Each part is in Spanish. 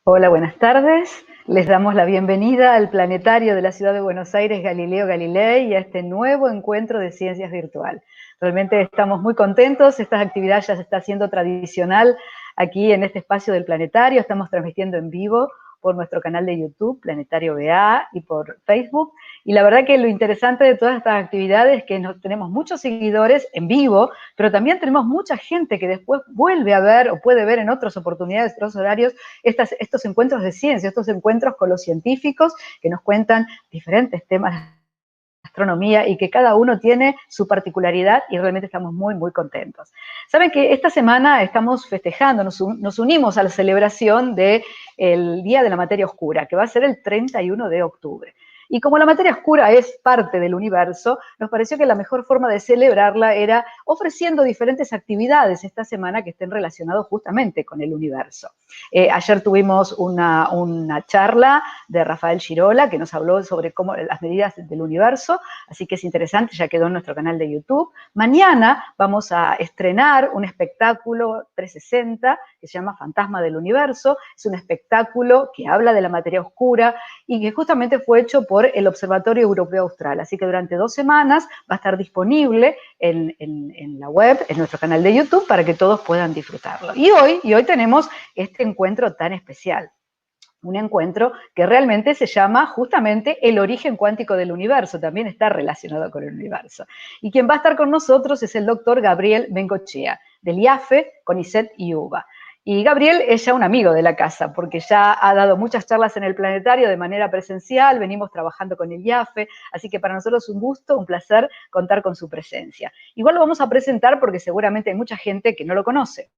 Hola, buenas tardes. Les damos la bienvenida al planetario de la ciudad de Buenos Aires, Galileo Galilei, y a este nuevo encuentro de ciencias virtual. Realmente estamos muy contentos. Esta actividad ya se está haciendo tradicional aquí en este espacio del planetario. Estamos transmitiendo en vivo por nuestro canal de YouTube, Planetario BA, y por Facebook. Y la verdad que lo interesante de todas estas actividades es que tenemos muchos seguidores en vivo, pero también tenemos mucha gente que después vuelve a ver o puede ver en otras oportunidades, otros horarios, estos encuentros de ciencia, estos encuentros con los científicos que nos cuentan diferentes temas de astronomía y que cada uno tiene su particularidad y realmente estamos muy, muy contentos. Saben que esta semana estamos festejando, nos unimos a la celebración del Día de la Materia Oscura, que va a ser el 31 de octubre. Y como la materia oscura es parte del universo, nos pareció que la mejor forma de celebrarla era ofreciendo diferentes actividades esta semana que estén relacionadas justamente con el universo. Ayer tuvimos una charla de Rafael Girola que nos habló sobre las medidas del universo, así que es interesante, ya quedó en nuestro canal de YouTube. Mañana vamos a estrenar un espectáculo 360 que se llama Fantasma del Universo. Es un espectáculo que habla de la materia oscura y que justamente fue hecho por el Observatorio Europeo Austral. Así que durante 2 semanas va a estar disponible en la web, en nuestro canal de YouTube, para que todos puedan disfrutarlo. Y hoy tenemos este encuentro tan especial. Un encuentro que realmente se llama justamente el origen cuántico del universo, también está relacionado con el universo. Y quien va a estar con nosotros es el doctor Gabriel Bengochea, del IAFE, CONICET y UBA. Y Gabriel es ya un amigo de la casa, porque ya ha dado muchas charlas en el planetario de manera presencial, venimos trabajando con el IAFE, así que para nosotros es un gusto, un placer contar con su presencia. Igual lo vamos a presentar porque seguramente hay mucha gente que no lo conoce.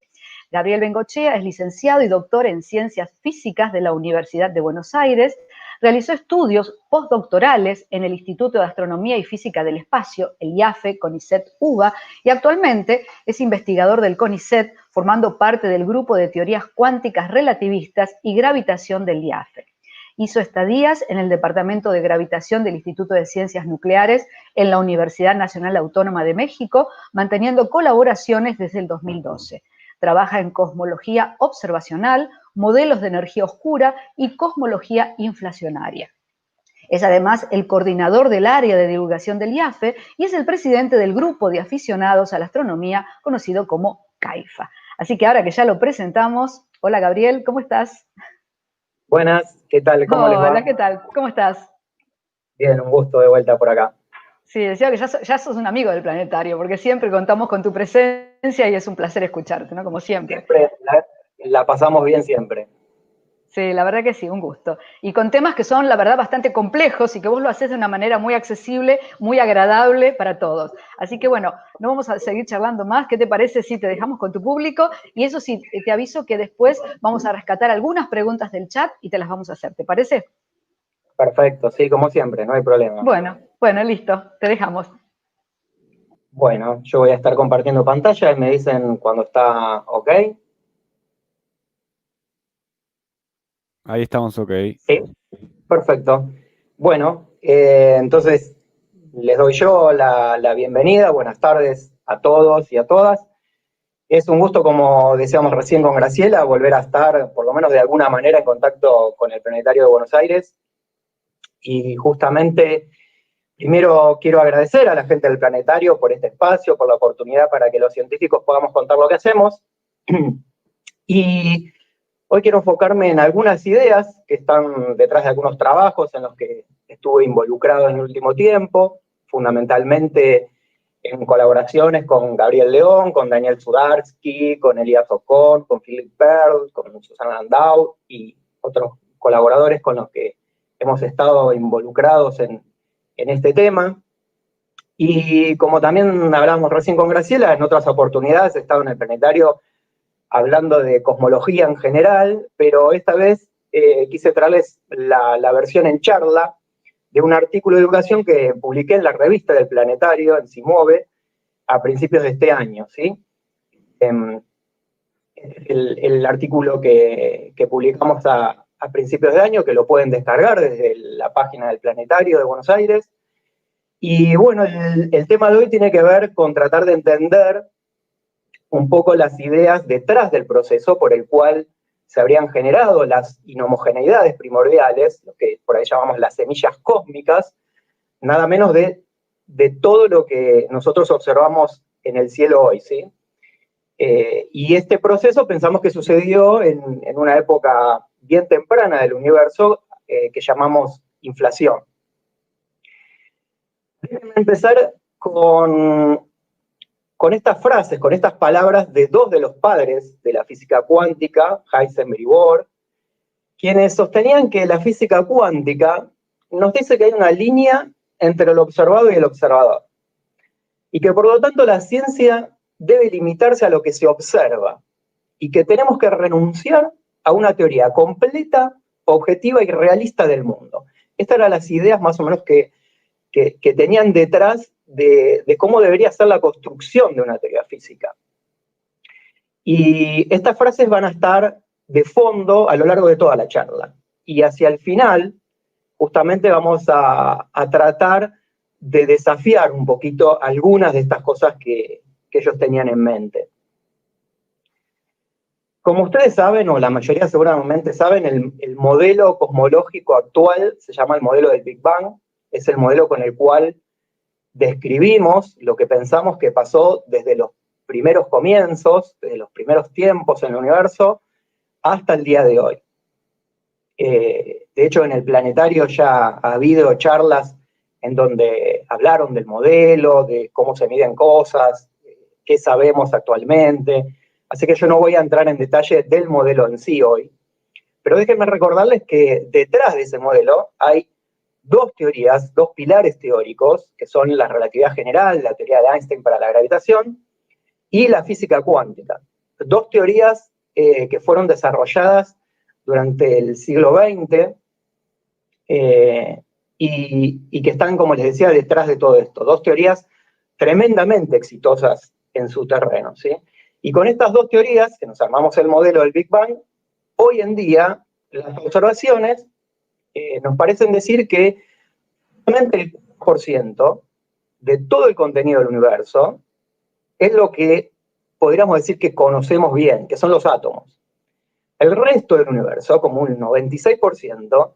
Gabriel Bengochea es licenciado y doctor en Ciencias Físicas de la Universidad de Buenos Aires. Realizó estudios postdoctorales en el Instituto de Astronomía y Física del Espacio, el IAFE, CONICET, UBA, y actualmente es investigador del CONICET, formando parte del grupo de teorías cuánticas relativistas y gravitación del IAFE. Hizo estadías en el Departamento de Gravitación del Instituto de Ciencias Nucleares en la Universidad Nacional Autónoma de México, manteniendo colaboraciones desde el 2012. Trabaja en cosmología observacional, modelos de energía oscura y cosmología inflacionaria. Es además el coordinador del área de divulgación del IAFE y es el presidente del grupo de aficionados a la astronomía conocido como CAIFA. Así que ahora que ya lo presentamos, hola Gabriel, ¿cómo estás? Buenas, ¿qué tal? ¿Cómo les Hola, va? ¿qué tal? ¿Cómo estás? Bien, un gusto de vuelta por acá. Sí, decía que ya sos un amigo del planetario, porque siempre contamos con tu presencia y es un placer escucharte, ¿no? Como siempre. Siempre la pasamos bien siempre. Sí, la verdad que sí, un gusto. Y con temas que son, la verdad, bastante complejos y que vos lo haces de una manera muy accesible, muy agradable para todos. Así que bueno, no vamos a seguir charlando más. ¿Qué te parece si te dejamos con tu público? Y eso sí, te aviso que después vamos a rescatar algunas preguntas del chat y te las vamos a hacer. ¿Te parece? Perfecto, sí, como siempre, no hay problema. Bueno, listo, te dejamos. Bueno, yo voy a estar compartiendo pantalla y me dicen cuando está ok. Ahí estamos, ok. Sí, perfecto. Bueno, entonces les doy yo la bienvenida. Buenas tardes a todos y a todas. Es un gusto, como decíamos recién con Graciela, volver a estar, por lo menos de alguna manera, en contacto con el Planetario de Buenos Aires. Y justamente, primero quiero agradecer a la gente del planetario por este espacio, por la oportunidad para que los científicos podamos contar lo que hacemos. Y hoy quiero enfocarme en algunas ideas que están detrás de algunos trabajos en los que estuve involucrado en el último tiempo, fundamentalmente en colaboraciones con Gabriel León, con Daniel Sudarsky, con Elías Ocon, con Philip Pearl, con Susana Landau y otros colaboradores con los que hemos estado involucrados en este tema. Y como también hablábamos recién con Graciela, en otras oportunidades he estado en el planetario hablando de cosmología en general, pero esta vez quise traerles la versión en charla de un artículo de divulgación que publiqué en la revista del planetario, en Simove, a principios de este año, ¿sí? El artículo que publicamos a principios de año, que lo pueden descargar desde la página del Planetario de Buenos Aires. Y bueno, el tema de hoy tiene que ver con tratar de entender un poco las ideas detrás del proceso por el cual se habrían generado las inhomogeneidades primordiales, lo que por ahí llamamos las semillas cósmicas, nada menos de todo lo que nosotros observamos en el cielo hoy, ¿sí? Y este proceso pensamos que sucedió en una época bien temprana del universo que llamamos inflación. Déjenme empezar con estas frases, con estas palabras de dos de los padres de la física cuántica, Heisenberg y Bohr, quienes sostenían que la física cuántica nos dice que hay una línea entre el observado y el observador, y que por lo tanto la ciencia debe limitarse a lo que se observa, y que tenemos que renunciar a una teoría completa, objetiva y realista del mundo. Estas eran las ideas más o menos que tenían detrás de cómo debería ser la construcción de una teoría física. Y estas frases van a estar de fondo a lo largo de toda la charla. Y hacia el final, justamente vamos a tratar de desafiar un poquito algunas de estas cosas que ellos tenían en mente. Como ustedes saben, o la mayoría seguramente saben, el modelo cosmológico actual se llama el modelo del Big Bang. Es el modelo con el cual describimos lo que pensamos que pasó desde los primeros comienzos, desde los primeros tiempos en el universo, hasta el día de hoy. De hecho, en el planetario ya ha habido charlas en donde hablaron del modelo, de cómo se miden cosas, qué sabemos actualmente. Así que yo no voy a entrar en detalle del modelo en sí hoy. Pero déjenme recordarles que detrás de ese modelo hay dos teorías, dos pilares teóricos, que son la relatividad general, la teoría de Einstein para la gravitación, y la física cuántica. Dos teorías que fueron desarrolladas durante el siglo XX y que están, como les decía, detrás de todo esto. Dos teorías tremendamente exitosas en su terreno, ¿sí? Y con estas dos teorías, que nos armamos el modelo del Big Bang, hoy en día las observaciones nos parecen decir que solamente el 4% de todo el contenido del universo es lo que podríamos decir que conocemos bien, que son los átomos. El resto del universo, como un 96%,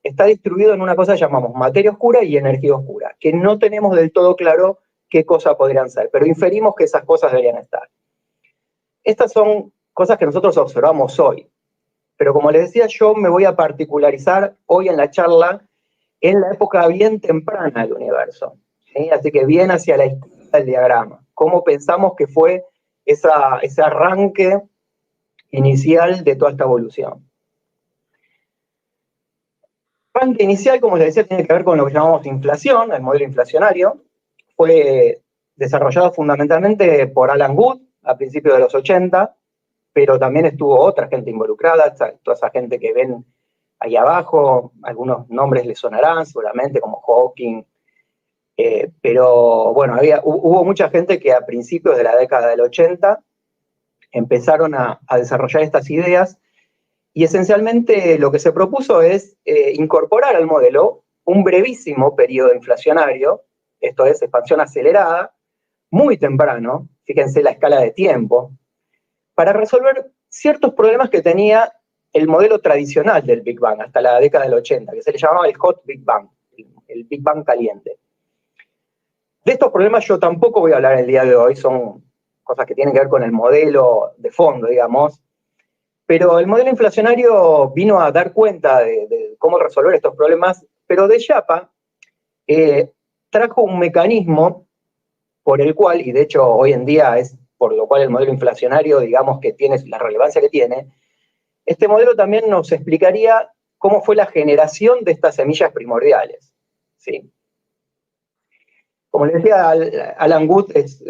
está distribuido en una cosa que llamamos materia oscura y energía oscura, que no tenemos del todo claro qué cosas podrían ser, pero inferimos que esas cosas deberían estar. Estas son cosas que nosotros observamos hoy, pero como les decía, yo me voy a particularizar hoy en la charla en la época bien temprana del universo, ¿sí? Así que bien hacia la izquierda del diagrama. ¿Cómo pensamos que fue ese arranque inicial de toda esta evolución? El arranque inicial, como les decía, tiene que ver con lo que llamamos inflación, el modelo inflacionario. Fue desarrollado fundamentalmente por Alan Guth a principios de los 80, pero también estuvo otra gente involucrada, toda esa gente que ven ahí abajo, algunos nombres les sonarán seguramente, como Hawking, pero bueno, hubo mucha gente que a principios de la década del 80 empezaron a desarrollar estas ideas, y esencialmente lo que se propuso es incorporar al modelo un brevísimo periodo inflacionario, esto es, expansión acelerada, muy temprano, fíjense la escala de tiempo, para resolver ciertos problemas que tenía el modelo tradicional del Big Bang hasta la década del 80, que se le llamaba el Hot Big Bang, el Big Bang caliente. De estos problemas yo tampoco voy a hablar el día de hoy, son cosas que tienen que ver con el modelo de fondo, digamos, pero el modelo inflacionario vino a dar cuenta de cómo resolver estos problemas, pero de chapa trajo un mecanismo por el cual, y de hecho hoy en día es por lo cual el modelo inflacionario, digamos, que tiene la relevancia que tiene, este modelo también nos explicaría cómo fue la generación de estas semillas primordiales, ¿sí? Como les decía, Alan Guth es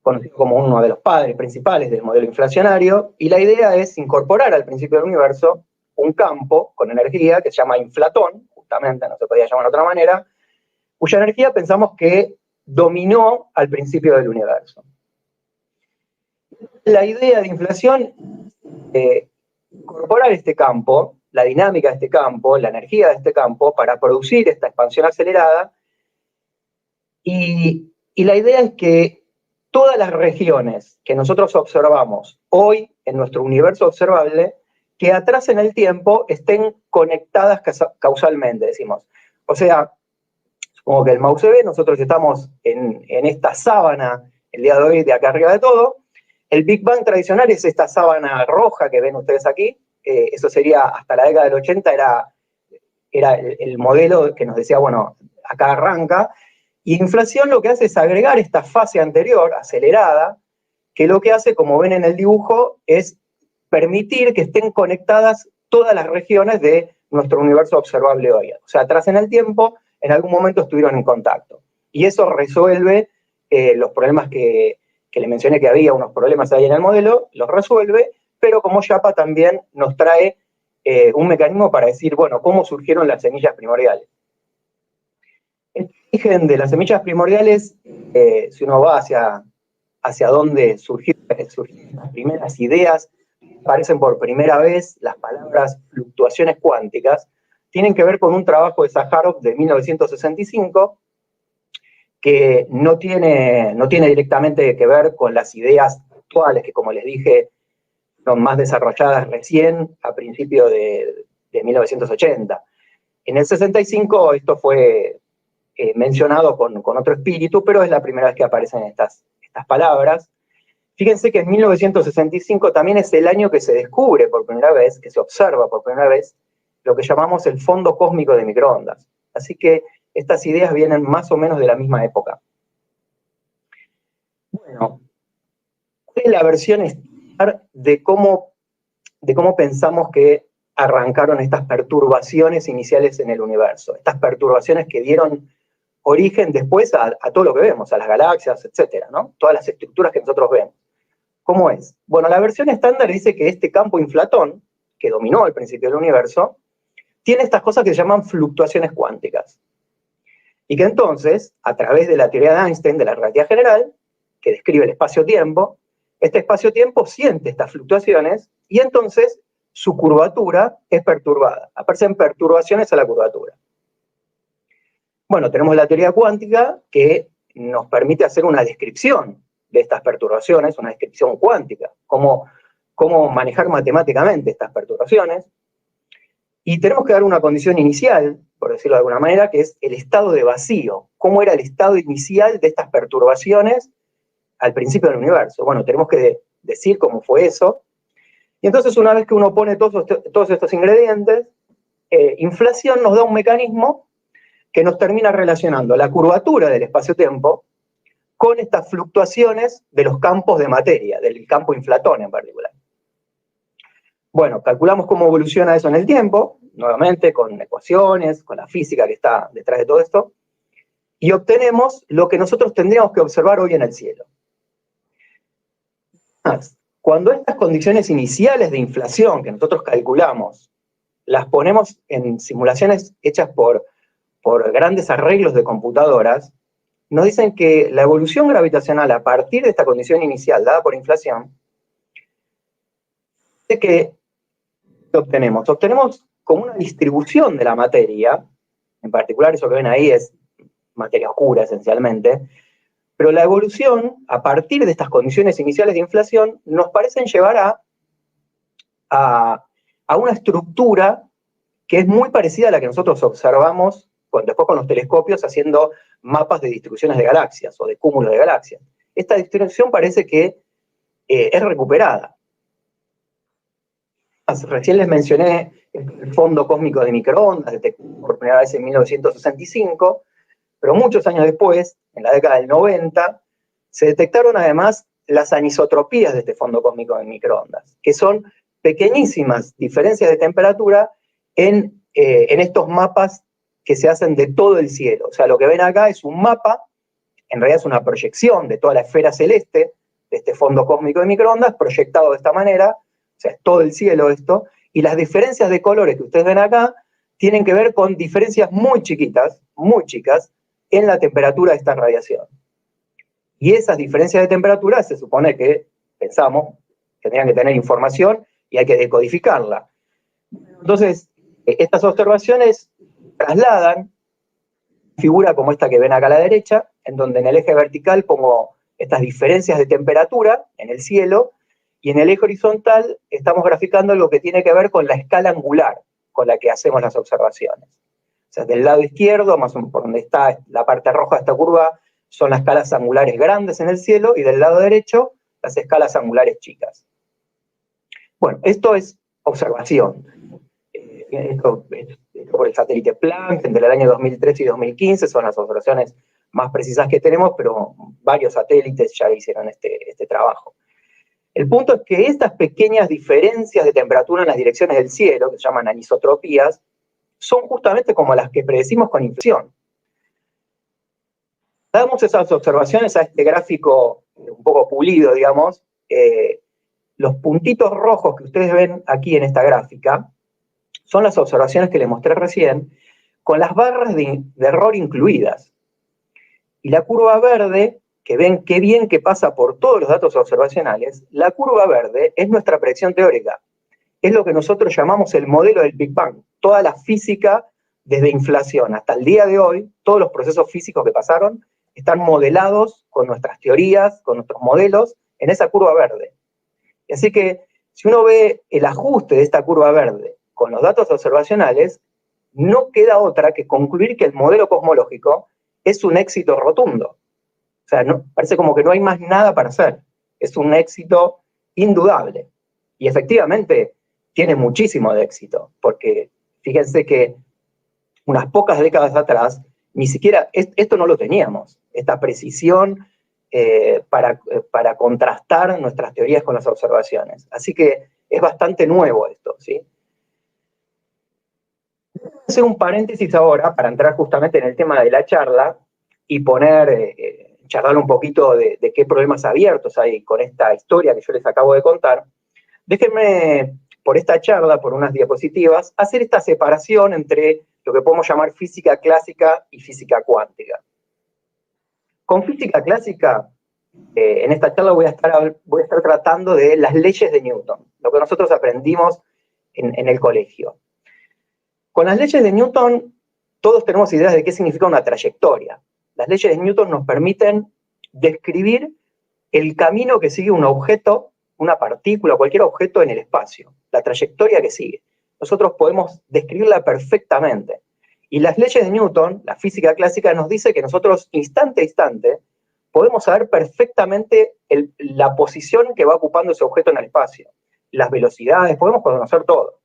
conocido como uno de los padres principales del modelo inflacionario, y la idea es incorporar al principio del universo un campo con energía que se llama inflatón, justamente, no se podía llamar de otra manera, cuya energía pensamos que dominó al principio del universo. La idea de inflación es incorporar este campo, la dinámica de este campo, la energía de este campo, para producir esta expansión acelerada, y la idea es que todas las regiones que nosotros observamos hoy en nuestro universo observable, que atrás en el tiempo estén conectadas causalmente, decimos. O sea, supongo que el mouse se ve, nosotros estamos en esta sábana, el día de hoy, de acá arriba de todo. El Big Bang tradicional es esta sábana roja que ven ustedes aquí. Eso sería, hasta la década del 80, era el modelo que nos decía, bueno, acá arranca. Y inflación lo que hace es agregar esta fase anterior, acelerada, que lo que hace, como ven en el dibujo, es permitir que estén conectadas todas las regiones de nuestro universo observable hoy. O sea, atrás en el tiempo, en algún momento estuvieron en contacto. Y eso resuelve los problemas que le mencioné, que había unos problemas ahí en el modelo, los resuelve, pero como Yapa también nos trae un mecanismo para decir, bueno, cómo surgieron las semillas primordiales. El origen de las semillas primordiales, si uno va hacia dónde surgieron las primeras ideas, aparecen por primera vez las palabras fluctuaciones cuánticas, tienen que ver con un trabajo de Zaharov de 1965, que no tiene directamente que ver con las ideas actuales, que como les dije, son más desarrolladas recién a principios de 1980. En el 65 esto fue mencionado con otro espíritu, pero es la primera vez que aparecen estas palabras. Fíjense que en 1965 también es el año que se descubre por primera vez, que se observa por primera vez, lo que llamamos el fondo cósmico de microondas. Así que estas ideas vienen más o menos de la misma época. Bueno, ¿cuál es la versión estándar de cómo pensamos que arrancaron estas perturbaciones iniciales en el universo? Estas perturbaciones que dieron origen después a todo lo que vemos, a las galaxias, etcétera, ¿no? Todas las estructuras que nosotros vemos. ¿Cómo es? Bueno, la versión estándar dice que este campo inflatón, que dominó al principio del universo, tiene estas cosas que se llaman fluctuaciones cuánticas. Y que entonces, a través de la teoría de Einstein de la relatividad general, que describe el espacio-tiempo, este espacio-tiempo siente estas fluctuaciones y entonces su curvatura es perturbada. Aparecen perturbaciones a la curvatura. Bueno, tenemos la teoría cuántica que nos permite hacer una descripción de estas perturbaciones, una descripción cuántica, cómo manejar matemáticamente estas perturbaciones. Y tenemos que dar una condición inicial, por decirlo de alguna manera, que es el estado de vacío. ¿Cómo era el estado inicial de estas perturbaciones al principio del universo? Bueno, tenemos que decir cómo fue eso. Y entonces, una vez que uno pone todos estos ingredientes, inflación nos da un mecanismo que nos termina relacionando la curvatura del espacio-tiempo con estas fluctuaciones de los campos de materia, del campo inflatón en particular. Bueno, calculamos cómo evoluciona eso en el tiempo, nuevamente con ecuaciones, con la física que está detrás de todo esto, y obtenemos lo que nosotros tendríamos que observar hoy en el cielo. Cuando estas condiciones iniciales de inflación que nosotros calculamos, las ponemos en simulaciones hechas por grandes arreglos de computadoras, nos dicen que la evolución gravitacional a partir de esta condición inicial dada por inflación, es que obtenemos como una distribución de la materia, en particular eso que ven ahí es materia oscura esencialmente, pero la evolución a partir de estas condiciones iniciales de inflación nos parecen llevar a una estructura que es muy parecida a la que nosotros observamos después con los telescopios haciendo mapas de distribuciones de galaxias o de cúmulos de galaxias. Esta distribución parece que es recuperada. Recién les mencioné el fondo cósmico de microondas, detectado por primera vez en 1965, pero muchos años después, en la década del 90, se detectaron además las anisotropías de este fondo cósmico de microondas, que son pequeñísimas diferencias de temperatura en estos mapas que se hacen de todo el cielo. O sea, lo que ven acá es un mapa, en realidad es una proyección de toda la esfera celeste, de este fondo cósmico de microondas, proyectado de esta manera, o sea, es todo el cielo esto, y las diferencias de colores que ustedes ven acá tienen que ver con diferencias muy chiquitas, muy chicas, en la temperatura de esta radiación. Y esas diferencias de temperatura se supone que, pensamos, tendrían que tener información y hay que decodificarla. Entonces, estas observaciones trasladan figura como esta que ven acá a la derecha, en donde en el eje vertical pongo estas diferencias de temperatura en el cielo, y en el eje horizontal estamos graficando lo que tiene que ver con la escala angular con la que hacemos las observaciones. O sea, del lado izquierdo, más o menos por donde está la parte roja de esta curva, son las escalas angulares grandes en el cielo, y del lado derecho, las escalas angulares chicas. Bueno, esto es observación. Esto por el satélite Planck, entre el año 2013 y 2015, son las observaciones más precisas que tenemos, pero varios satélites ya hicieron este trabajo. El punto es que estas pequeñas diferencias de temperatura en las direcciones del cielo, que se llaman anisotropías, son justamente como las que predecimos con inflexión. Damos esas observaciones a este gráfico un poco pulido, digamos. Los puntitos rojos que ustedes ven aquí en esta gráfica son las observaciones que les mostré recién, con las barras de error incluidas. Y la curva verde, que ven qué bien que pasa por todos los datos observacionales, la curva verde es nuestra predicción teórica. Es lo que nosotros llamamos el modelo del Big Bang. Toda la física, desde inflación hasta el día de hoy, todos los procesos físicos que pasaron, están modelados con nuestras teorías, con nuestros modelos, en esa curva verde. Así que, si uno ve el ajuste de esta curva verde con los datos observacionales, no queda otra que concluir que el modelo cosmológico es un éxito rotundo. O sea, parece como que no hay más nada para hacer. Es un éxito indudable. Y efectivamente tiene muchísimo de éxito, porque fíjense que unas pocas décadas atrás, ni siquiera esto no lo teníamos, esta precisión para contrastar nuestras teorías con las observaciones. Así que es bastante nuevo esto, ¿sí? Voy a hacer un paréntesis ahora para entrar justamente en el tema de la charla y charlar un poquito de qué problemas abiertos hay con esta historia que yo les acabo de contar. Déjenme, por esta charla, por unas diapositivas, hacer esta separación entre lo que podemos llamar física clásica y física cuántica. Con física clásica, en esta charla voy a estar tratando de las leyes de Newton, lo que nosotros aprendimos en el colegio. Con las leyes de Newton, todos tenemos ideas de qué significa una trayectoria. Las leyes de Newton nos permiten describir el camino que sigue un objeto, una partícula, cualquier objeto en el espacio, la trayectoria que sigue. Nosotros podemos describirla perfectamente. Y las leyes de Newton, la física clásica, nos dice que nosotros, instante a instante, podemos saber perfectamente la posición que va ocupando ese objeto en el espacio, las velocidades, podemos conocer todo.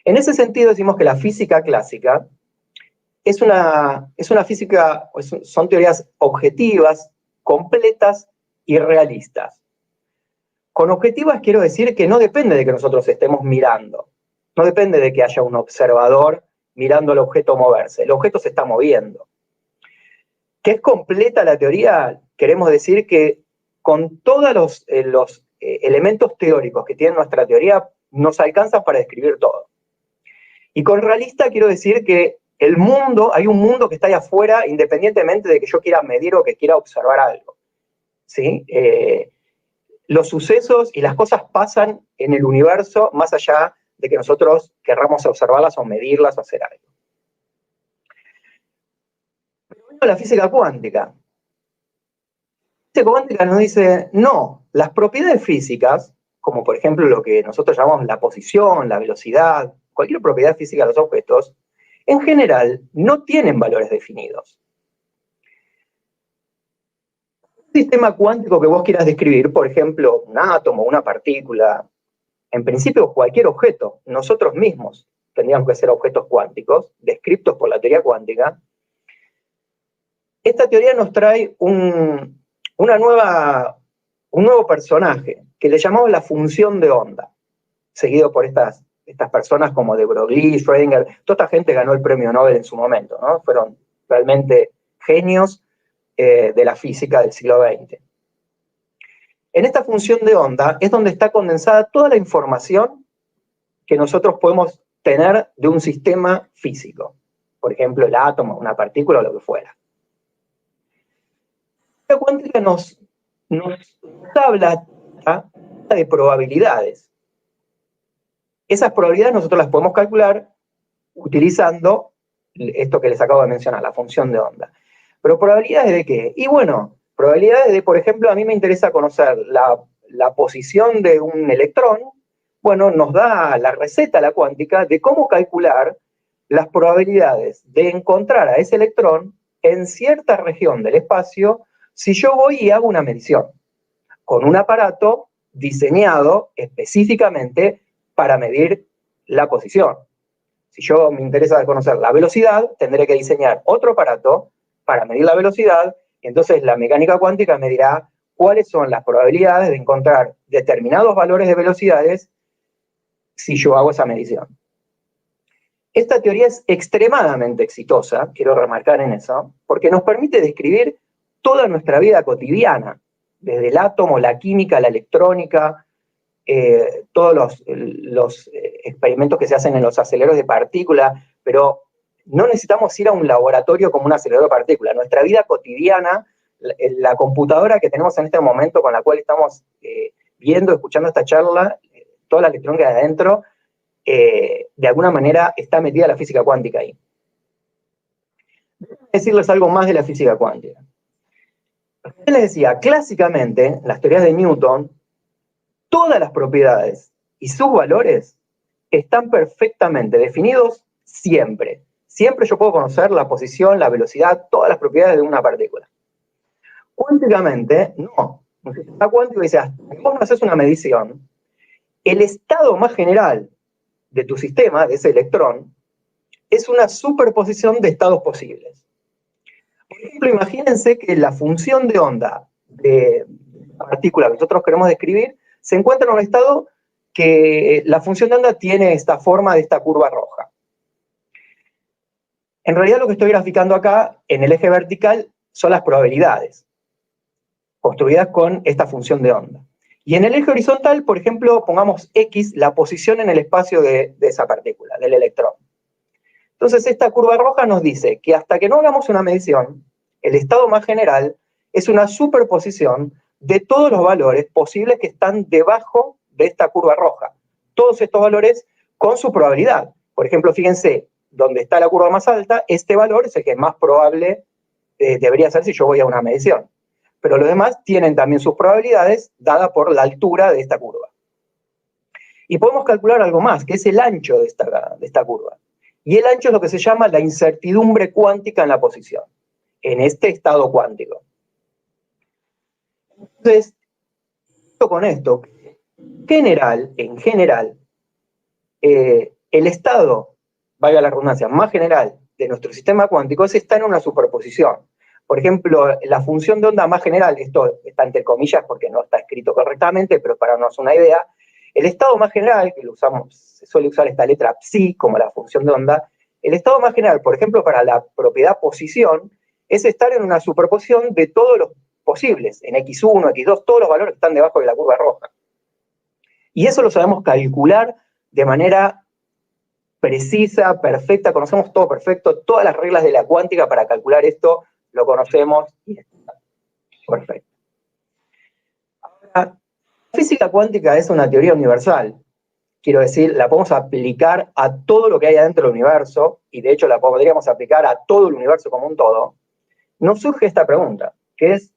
En ese sentido decimos que la física clásica es una física, son teorías objetivas, completas y realistas. Con objetivas quiero decir que no depende de que nosotros estemos mirando, no depende de que haya un observador mirando al objeto moverse, el objeto se está moviendo. ¿Qué es completa la teoría? Queremos decir que con todos los elementos teóricos que tiene nuestra teoría, nos alcanzan para describir todo. Y con realista quiero decir que hay un mundo que está ahí afuera, independientemente de que yo quiera medir o que quiera observar algo. ¿Sí? Los sucesos y las cosas pasan en el universo más allá de que nosotros querramos observarlas o medirlas o hacer algo. La física cuántica. La física cuántica nos dice, no, las propiedades físicas, como por ejemplo lo que nosotros llamamos la posición, la velocidad, cualquier propiedad física de los objetos, en general no tienen valores definidos. Un sistema cuántico que vos quieras describir, por ejemplo, un átomo, una partícula, en principio cualquier objeto, nosotros mismos tendríamos que ser objetos cuánticos, descritos por la teoría cuántica. Esta teoría nos trae un nuevo personaje, que le llamamos la función de onda, seguido por estas personas como de Broglie, Schrödinger. Toda esta gente ganó el premio Nobel en su momento, ¿no? Fueron realmente genios de la física del siglo XX. En esta función de onda es donde está condensada toda la información que nosotros podemos tener de un sistema físico. Por ejemplo, el átomo, una partícula o lo que fuera. La cuántica nos habla de probabilidades. Esas probabilidades nosotros las podemos calcular utilizando esto que les acabo de mencionar, la función de onda. ¿Pero probabilidades de qué? Y bueno, Probabilidades de, por ejemplo, a mí me interesa conocer la posición de un electrón. Bueno, nos da la receta, la cuántica, de cómo calcular las probabilidades de encontrar a ese electrón en cierta región del espacio si yo voy y hago una medición con un aparato diseñado específicamente para medir la posición. Si yo me interesa conocer la velocidad, tendré que diseñar otro aparato para medir la velocidad, y entonces la mecánica cuántica me dirá cuáles son las probabilidades de encontrar determinados valores de velocidades si yo hago esa medición. Esta teoría es extremadamente exitosa, quiero remarcar en eso, porque nos permite describir toda nuestra vida cotidiana, desde el átomo, la química, la electrónica, todos los experimentos que se hacen en los aceleradores de partículas, pero no necesitamos ir a un laboratorio como un acelerador de partículas. Nuestra vida cotidiana, la computadora que tenemos en este momento con la cual estamos viendo, escuchando esta charla, toda la electrónica de adentro, de alguna manera está metida la física cuántica ahí. Voy a decirles algo más de la física cuántica. Yo les decía, clásicamente, en las teorías de Newton, todas las propiedades y sus valores están perfectamente definidos siempre. Siempre yo puedo conocer la posición, la velocidad, todas las propiedades de una partícula. Cuánticamente, no. Un sistema cuántico dice, hasta que vos no haces una medición, el estado más general de tu sistema, de ese electrón, es una superposición de estados posibles. Por ejemplo, imagínense que la función de onda de la partícula que nosotros queremos describir se encuentra en un estado que la función de onda tiene esta forma de esta curva roja. En realidad lo que estoy graficando acá, en el eje vertical, son las probabilidades, construidas con esta función de onda. Y en el eje horizontal, por ejemplo, pongamos X, la posición en el espacio de esa partícula, del electrón. Entonces esta curva roja nos dice que hasta que no hagamos una medición, el estado más general es una superposición de todos los valores posibles que están debajo de esta curva roja. Todos estos valores con su probabilidad. Por ejemplo, fíjense, donde está la curva más alta, este valor es el que más probable debería ser si yo voy a una medición. Pero los demás tienen también sus probabilidades dadas por la altura de esta curva. Y podemos calcular algo más, que es el ancho de esta curva. Y el ancho es lo que se llama la incertidumbre cuántica en la posición, en este estado cuántico. Entonces, con esto, en general, el estado, valga la redundancia, más general de nuestro sistema cuántico es estar en una superposición. Por ejemplo, la función de onda más general, esto está entre comillas porque no está escrito correctamente, pero para darnos una idea, el estado más general, que lo usamos, se suele usar esta letra psi como la función de onda, el estado más general, por ejemplo, para la propiedad posición, es estar en una superposición de todos los posibles, en x1, x2, todos los valores que están debajo de la curva roja. Y eso lo sabemos calcular de manera precisa, perfecta, conocemos todo perfecto, todas las reglas de la cuántica para calcular esto lo conocemos y está perfecto. Ahora, la física cuántica es una teoría universal. Quiero decir, la podemos aplicar a todo lo que hay adentro del universo, y de hecho la podríamos aplicar a todo el universo como un todo. Nos surge esta pregunta, que es,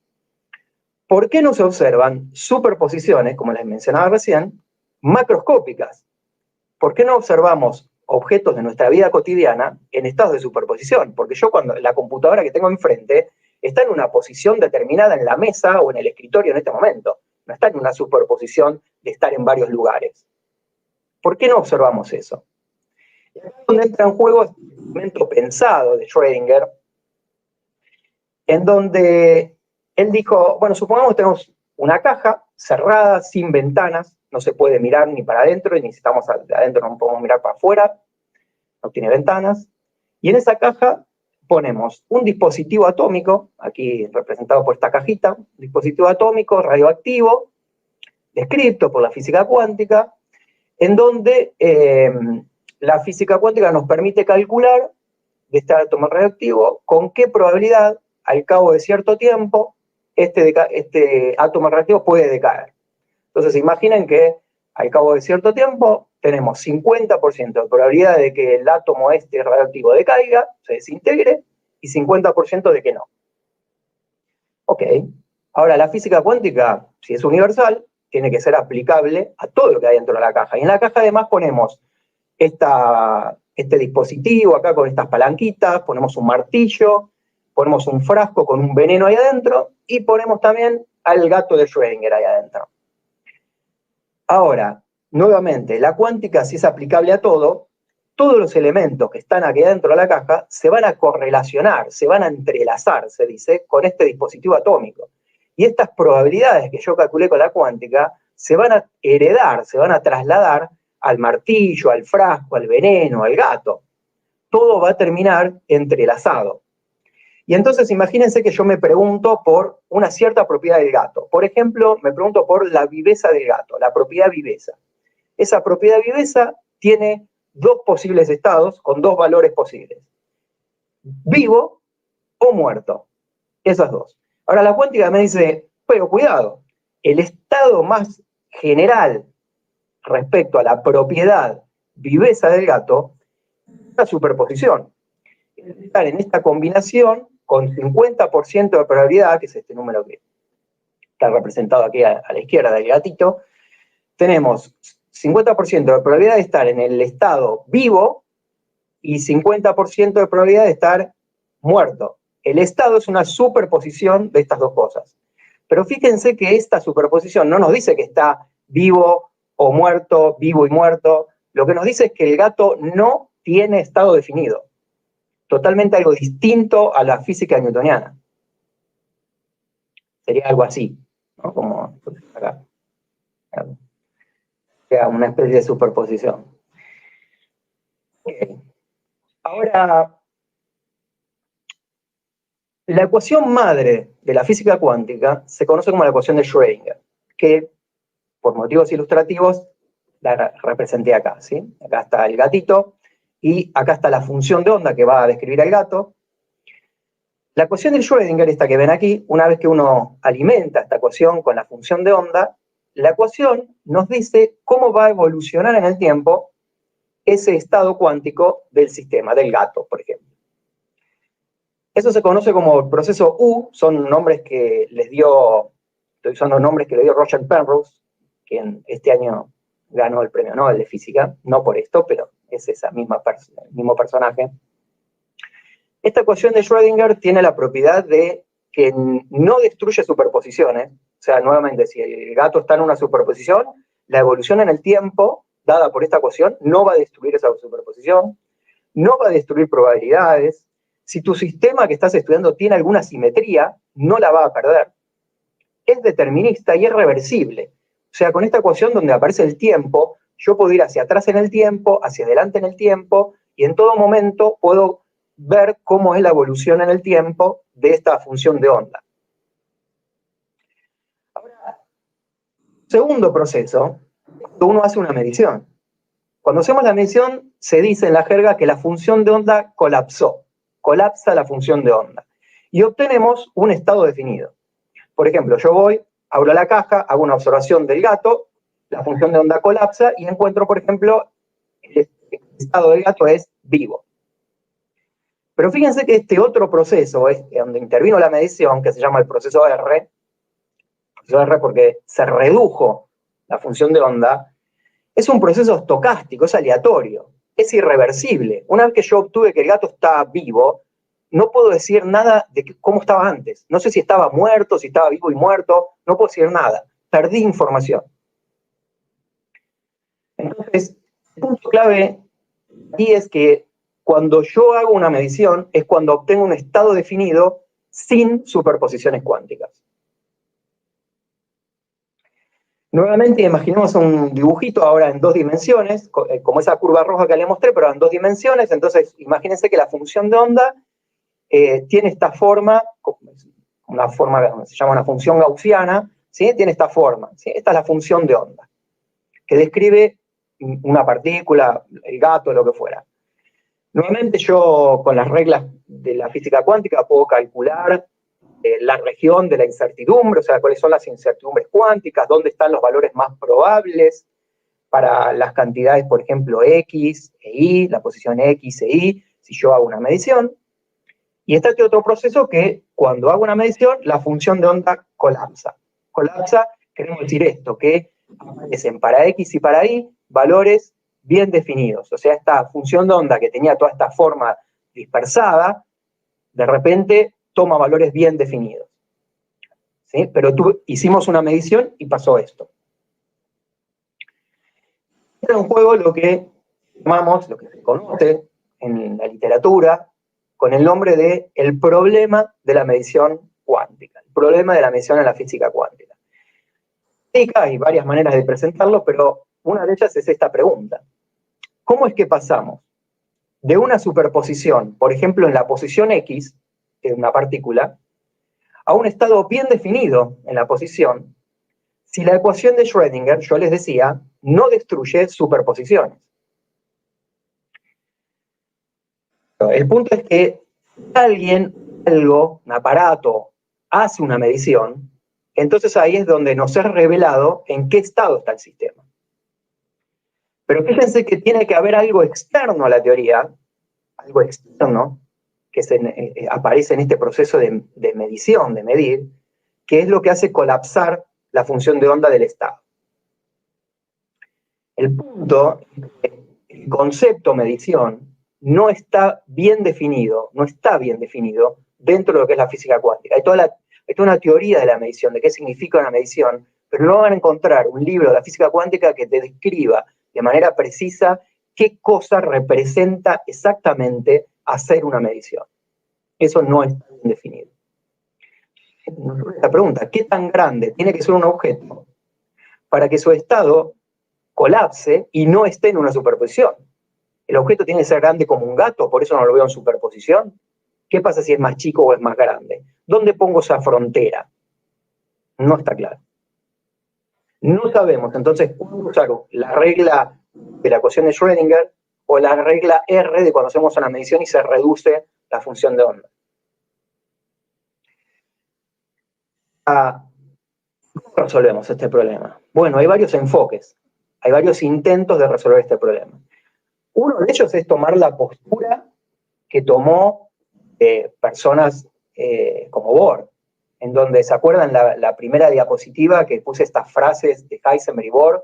¿por qué no se observan superposiciones, como les mencionaba recién, macroscópicas? ¿Por qué no observamos objetos de nuestra vida cotidiana en estados de superposición? Porque yo cuando la computadora que tengo enfrente está en una posición determinada en la mesa o en el escritorio en este momento. No está en una superposición de estar en varios lugares. ¿Por qué no observamos eso? Y acá es donde entra en juego este experimento pensado de Schrödinger, en donde él dijo, bueno, supongamos que tenemos una caja cerrada, sin ventanas, no se puede mirar ni para adentro, y ni si estamos adentro no podemos mirar para afuera, no tiene ventanas, y en esa caja ponemos un dispositivo atómico, aquí representado por esta cajita, un dispositivo atómico radioactivo, descrito por la física cuántica, en donde la física cuántica nos permite calcular de este átomo radioactivo con qué probabilidad, al cabo de cierto tiempo, este átomo radioactivo puede decaer. Entonces, imaginen que al cabo de cierto tiempo tenemos 50% de probabilidad de que el átomo radioactivo decaiga, se desintegre, y 50% de que no. Ok, Ahora, la física cuántica, si es universal, tiene que ser aplicable a todo lo que hay dentro de la caja. Y en la caja además ponemos este dispositivo acá con estas palanquitas, ponemos un martillo, ponemos un frasco con un veneno ahí adentro y ponemos también al gato de Schrödinger ahí adentro. Ahora, nuevamente, la cuántica, si es aplicable a todo, todos los elementos que están aquí adentro de la caja se van a correlacionar, se van a entrelazar, se dice, con este dispositivo atómico. Y estas probabilidades que yo calculé con la cuántica se van a heredar, se van a trasladar al martillo, al frasco, al veneno, al gato. Todo va a terminar entrelazado. Y entonces imagínense que yo me pregunto por una cierta propiedad del gato. Por ejemplo, me pregunto por la viveza del gato, la propiedad viveza. Esa propiedad viveza tiene dos posibles estados con dos valores posibles. Vivo o muerto. Esas dos. Ahora la cuántica me dice, pero cuidado, el estado más general respecto a la propiedad viveza del gato es la superposición. Es estar en esta combinación con 50% de probabilidad, que es este número que está representado aquí a la izquierda del gatito, tenemos 50% de probabilidad de estar en el estado vivo y 50% de probabilidad de estar muerto. El estado es una superposición de estas dos cosas. Pero fíjense que esta superposición no nos dice que está vivo o muerto, vivo y muerto. Lo que nos dice es que el gato no tiene estado definido. Totalmente algo distinto a la física newtoniana. Sería algo así, ¿no? Como acá. Sea una especie de superposición. Okay. Ahora, la ecuación madre de la física cuántica se conoce como la ecuación de Schrödinger, que por motivos ilustrativos la representé acá, ¿sí? Acá está el gatito y acá está la función de onda que va a describir al gato. La ecuación de Schrödinger, esta que ven aquí, una vez que uno alimenta esta ecuación con la función de onda, la ecuación nos dice cómo va a evolucionar en el tiempo ese estado cuántico del sistema, del gato, por ejemplo. Eso se conoce como el proceso U, son nombres que les dio, estoy usando nombres que le dio Roger Penrose, quien este año ganó el premio Nobel de Física, no por esto, pero es ese mismo personaje. Esta ecuación de Schrödinger tiene la propiedad de que no destruye superposiciones, o sea, nuevamente, si el gato está en una superposición, la evolución en el tiempo, dada por esta ecuación, no va a destruir esa superposición, no va a destruir probabilidades. Si tu sistema que estás estudiando tiene alguna simetría, no la va a perder. Es determinista y es reversible. O sea, con esta ecuación donde aparece el tiempo, yo puedo ir hacia atrás en el tiempo, hacia adelante en el tiempo, y en todo momento puedo ver cómo es la evolución en el tiempo de esta función de onda. Ahora, segundo proceso, uno hace una medición. Cuando hacemos la medición, se dice en la jerga que la función de onda colapsó. Colapsa la función de onda. Y obtenemos un estado definido. Por ejemplo, yo voy, abro la caja, hago una observación del gato, la función de onda colapsa y encuentro, por ejemplo, el estado del gato es vivo. Pero fíjense que este otro proceso, es donde intervino la medición, que se llama el proceso R porque se redujo la función de onda, es un proceso estocástico, es aleatorio, es irreversible. Una vez que yo obtuve que el gato está vivo, no puedo decir nada de cómo estaba antes. No sé si estaba muerto, si estaba vivo y muerto, no puedo decir nada. Perdí información. Entonces, el punto clave aquí es que cuando yo hago una medición es cuando obtengo un estado definido sin superposiciones cuánticas. Nuevamente imaginemos un dibujito ahora en 2 dimensiones, como esa curva roja que le mostré, pero en 2 dimensiones. Entonces, imagínense que la función de onda tiene esta forma, una forma que se llama una función gaussiana, ¿sí? Tiene esta forma, ¿sí? Esta es la función de onda, que describe una partícula, el gato, lo que fuera. Nuevamente yo, con las reglas de la física cuántica, puedo calcular la región de la incertidumbre, o sea, cuáles son las incertidumbres cuánticas, dónde están los valores más probables para las cantidades, por ejemplo, X e Y, la posición X e Y, si yo hago una medición. Y está este otro proceso que cuando hago una medición, la función de onda colapsa. Colapsa, queremos decir esto, que aparecen para X y para Y valores bien definidos. O sea, esta función de onda que tenía toda esta forma dispersada, de repente toma valores bien definidos. ¿Sí? Pero hicimos una medición y pasó esto. Este es un juego lo que llamamos, lo que se conoce en la literatura, con el nombre de el problema de la medición cuántica, el problema de la medición en la física cuántica. Hay varias maneras de presentarlo, pero una de ellas es esta pregunta. ¿Cómo es que pasamos de una superposición, por ejemplo, en la posición X de una partícula, a un estado bien definido en la posición, si la ecuación de Schrödinger, yo les decía, no destruye superposiciones? El punto es que alguien, algo, un aparato, hace una medición, entonces ahí es donde nos es revelado en qué estado está el sistema. Pero fíjense que tiene que haber algo externo a la teoría, algo externo, que aparece en este proceso de medición, de medir, que es lo que hace colapsar la función de onda del estado. El punto es que el concepto medición no está bien definido, dentro de lo que es la física cuántica. Hay toda una teoría de la medición, de qué significa una medición, pero no van a encontrar un libro de la física cuántica que te describa de manera precisa qué cosa representa exactamente hacer una medición. Eso no está bien definido. La pregunta, ¿qué tan grande tiene que ser un objeto para que su estado colapse y no esté en una superposición? ¿El objeto tiene que ser grande como un gato, por eso no lo veo en superposición? ¿Qué pasa si es más chico o es más grande? ¿Dónde pongo esa frontera? No está claro. No sabemos, entonces, ¿puedo usar la regla de la ecuación de Schrödinger o la regla R de cuando hacemos una medición y se reduce la función de onda? ¿Cómo resolvemos este problema? Bueno, hay varios enfoques, hay varios intentos de resolver este problema. Uno de ellos es tomar la postura que tomó personas como Bohr, en donde, ¿se acuerdan la primera diapositiva que puse estas frases de Heisenberg y Bohr?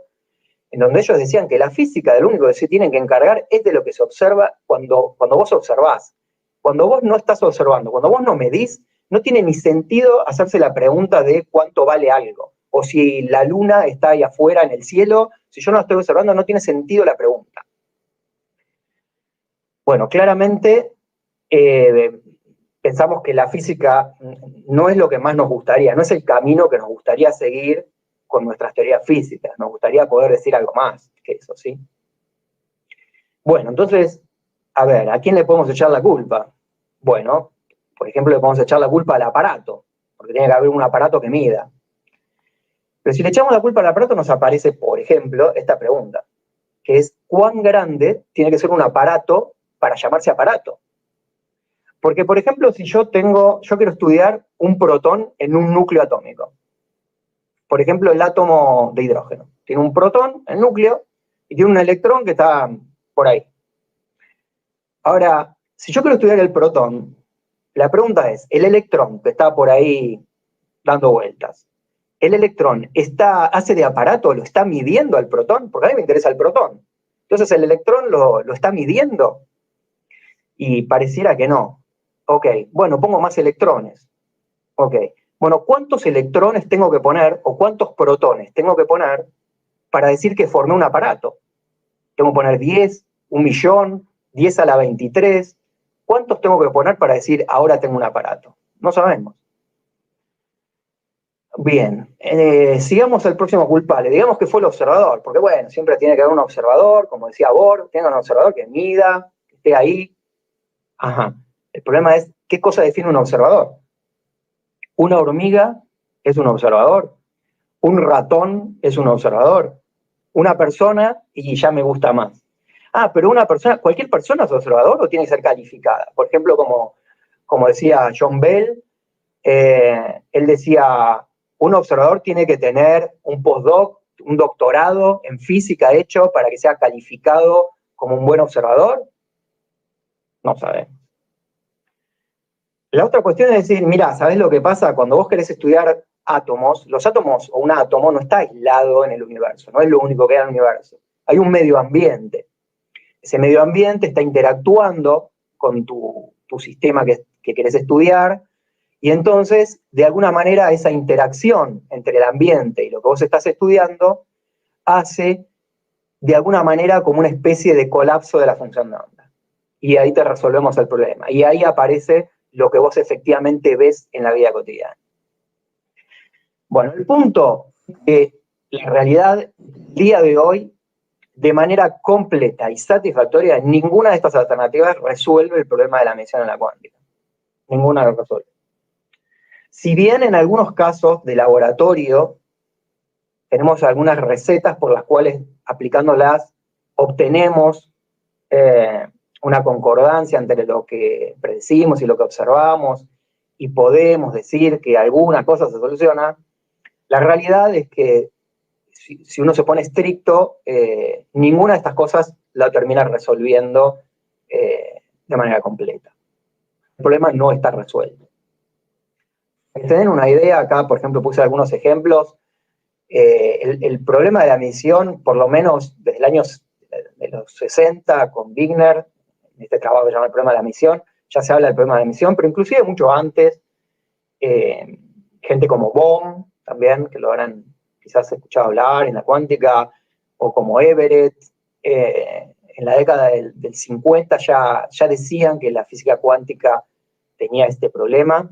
En donde ellos decían que la física de lo único que se tienen que encargar es de lo que se observa cuando vos observás. Cuando vos no estás observando, cuando vos no medís, no tiene ni sentido hacerse la pregunta de cuánto vale algo. O si la luna está ahí afuera en el cielo, si yo no la estoy observando, no tiene sentido la pregunta. Bueno, claramente pensamos que la física no es lo que más nos gustaría, no es el camino que nos gustaría seguir con nuestras teorías físicas. Nos gustaría poder decir algo más que eso, ¿sí? Bueno, entonces, a ver, ¿a quién le podemos echar la culpa? Bueno, por ejemplo, le podemos echar la culpa al aparato, porque tiene que haber un aparato que mida. Pero si le echamos la culpa al aparato, nos aparece, por ejemplo, esta pregunta, que es, ¿cuán grande tiene que ser un aparato para llamarse aparato? Porque, por ejemplo, si yo quiero estudiar un protón en un núcleo atómico. Por ejemplo, el átomo de hidrógeno. Tiene un protón, el núcleo, y tiene un electrón que está por ahí. Ahora, si yo quiero estudiar el protón, la pregunta es, el electrón que está por ahí dando vueltas, ¿el electrón hace de aparato, lo está midiendo al protón? Porque a mí me interesa el protón. Entonces, ¿el electrón lo está midiendo? Y pareciera que no. Ok, bueno, pongo más electrones. Ok, bueno, ¿cuántos electrones tengo que poner o cuántos protones tengo que poner para decir que formé un aparato? ¿Tengo que poner 10, 1.000.000, 10 a la 23? ¿Cuántos tengo que poner para decir ahora tengo un aparato? No sabemos. Bien, sigamos al próximo culpable. Digamos que fue el observador, porque bueno, siempre tiene que haber un observador, como decía Bohr, tenga un observador que mida, que esté ahí. Ajá. El problema es, ¿qué cosa define un observador? Una hormiga es un observador, un ratón es un observador, una persona, y ya me gusta más. Ah, pero una persona, ¿cualquier persona es observador o tiene que ser calificada? Por ejemplo, como decía John Bell, él decía, un observador tiene que tener un postdoc, un doctorado en física hecho para que sea calificado como un buen observador. No sabemos. La otra cuestión es decir, mira, ¿sabés lo que pasa? Cuando vos querés estudiar átomos, los átomos o un átomo no está aislado en el universo, no es lo único que hay en el universo. Hay un medio ambiente. Ese medio ambiente está interactuando con tu sistema que querés estudiar, y entonces, de alguna manera, esa interacción entre el ambiente y lo que vos estás estudiando hace, de alguna manera, como una especie de colapso de la función de onda. Y ahí te resolvemos el problema. Y ahí aparece lo que vos efectivamente ves en la vida cotidiana. Bueno, el punto es que la realidad, el día de hoy, de manera completa y satisfactoria, ninguna de estas alternativas resuelve el problema de la medición en la cuántica. Ninguna lo resuelve. Si bien en algunos casos de laboratorio tenemos algunas recetas por las cuales, aplicándolas, obtenemos una concordancia entre lo que predecimos y lo que observamos, y podemos decir que alguna cosa se soluciona, la realidad es que si uno se pone estricto, ninguna de estas cosas la termina resolviendo de manera completa. El problema no está resuelto. Para tener una idea, acá, por ejemplo, puse algunos ejemplos. El problema de la medición, por lo menos desde el año de los 60, con Wigner, en este trabajo que se llama El problema de la medición, ya se habla del problema de la medición, pero inclusive mucho antes, gente como Bohm, también, que lo habrán quizás escuchado hablar en la cuántica, o como Everett, en la década del 50 ya decían que la física cuántica tenía este problema.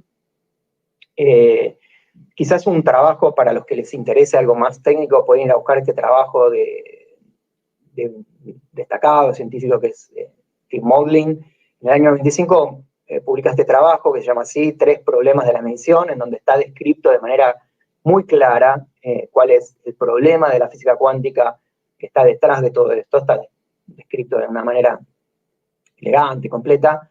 Quizás un trabajo para los que les interese algo más técnico, pueden ir a buscar este trabajo de destacado científico que es Tim Maudlin. En el año 95 publica este trabajo que se llama así, 3 problemas de la medición, en donde está descrito de manera muy clara cuál es el problema de la física cuántica que está detrás de todo esto. Está descrito de una manera elegante, completa.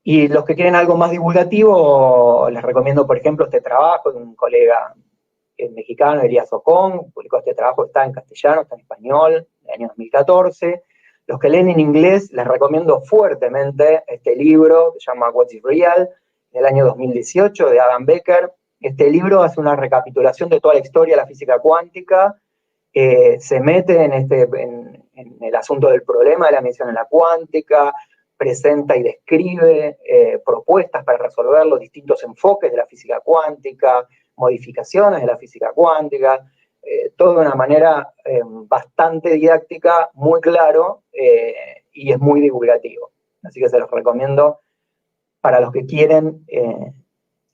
Y los que quieren algo más divulgativo, les recomiendo, por ejemplo, este trabajo de un colega mexicano, Elías Ocón, publicó este trabajo, está en castellano, está en español, en el año 2014. Los que leen en inglés, les recomiendo fuertemente este libro, que se llama What is Real, del año 2018, de Adam Becker. Este libro hace una recapitulación de toda la historia de la física cuántica, se mete en el asunto del problema de la medición en la cuántica, presenta y describe propuestas para resolver los distintos enfoques de la física cuántica, modificaciones de la física cuántica, todo de una manera bastante didáctica, muy claro, y es muy divulgativo. Así que se los recomiendo para los que quieren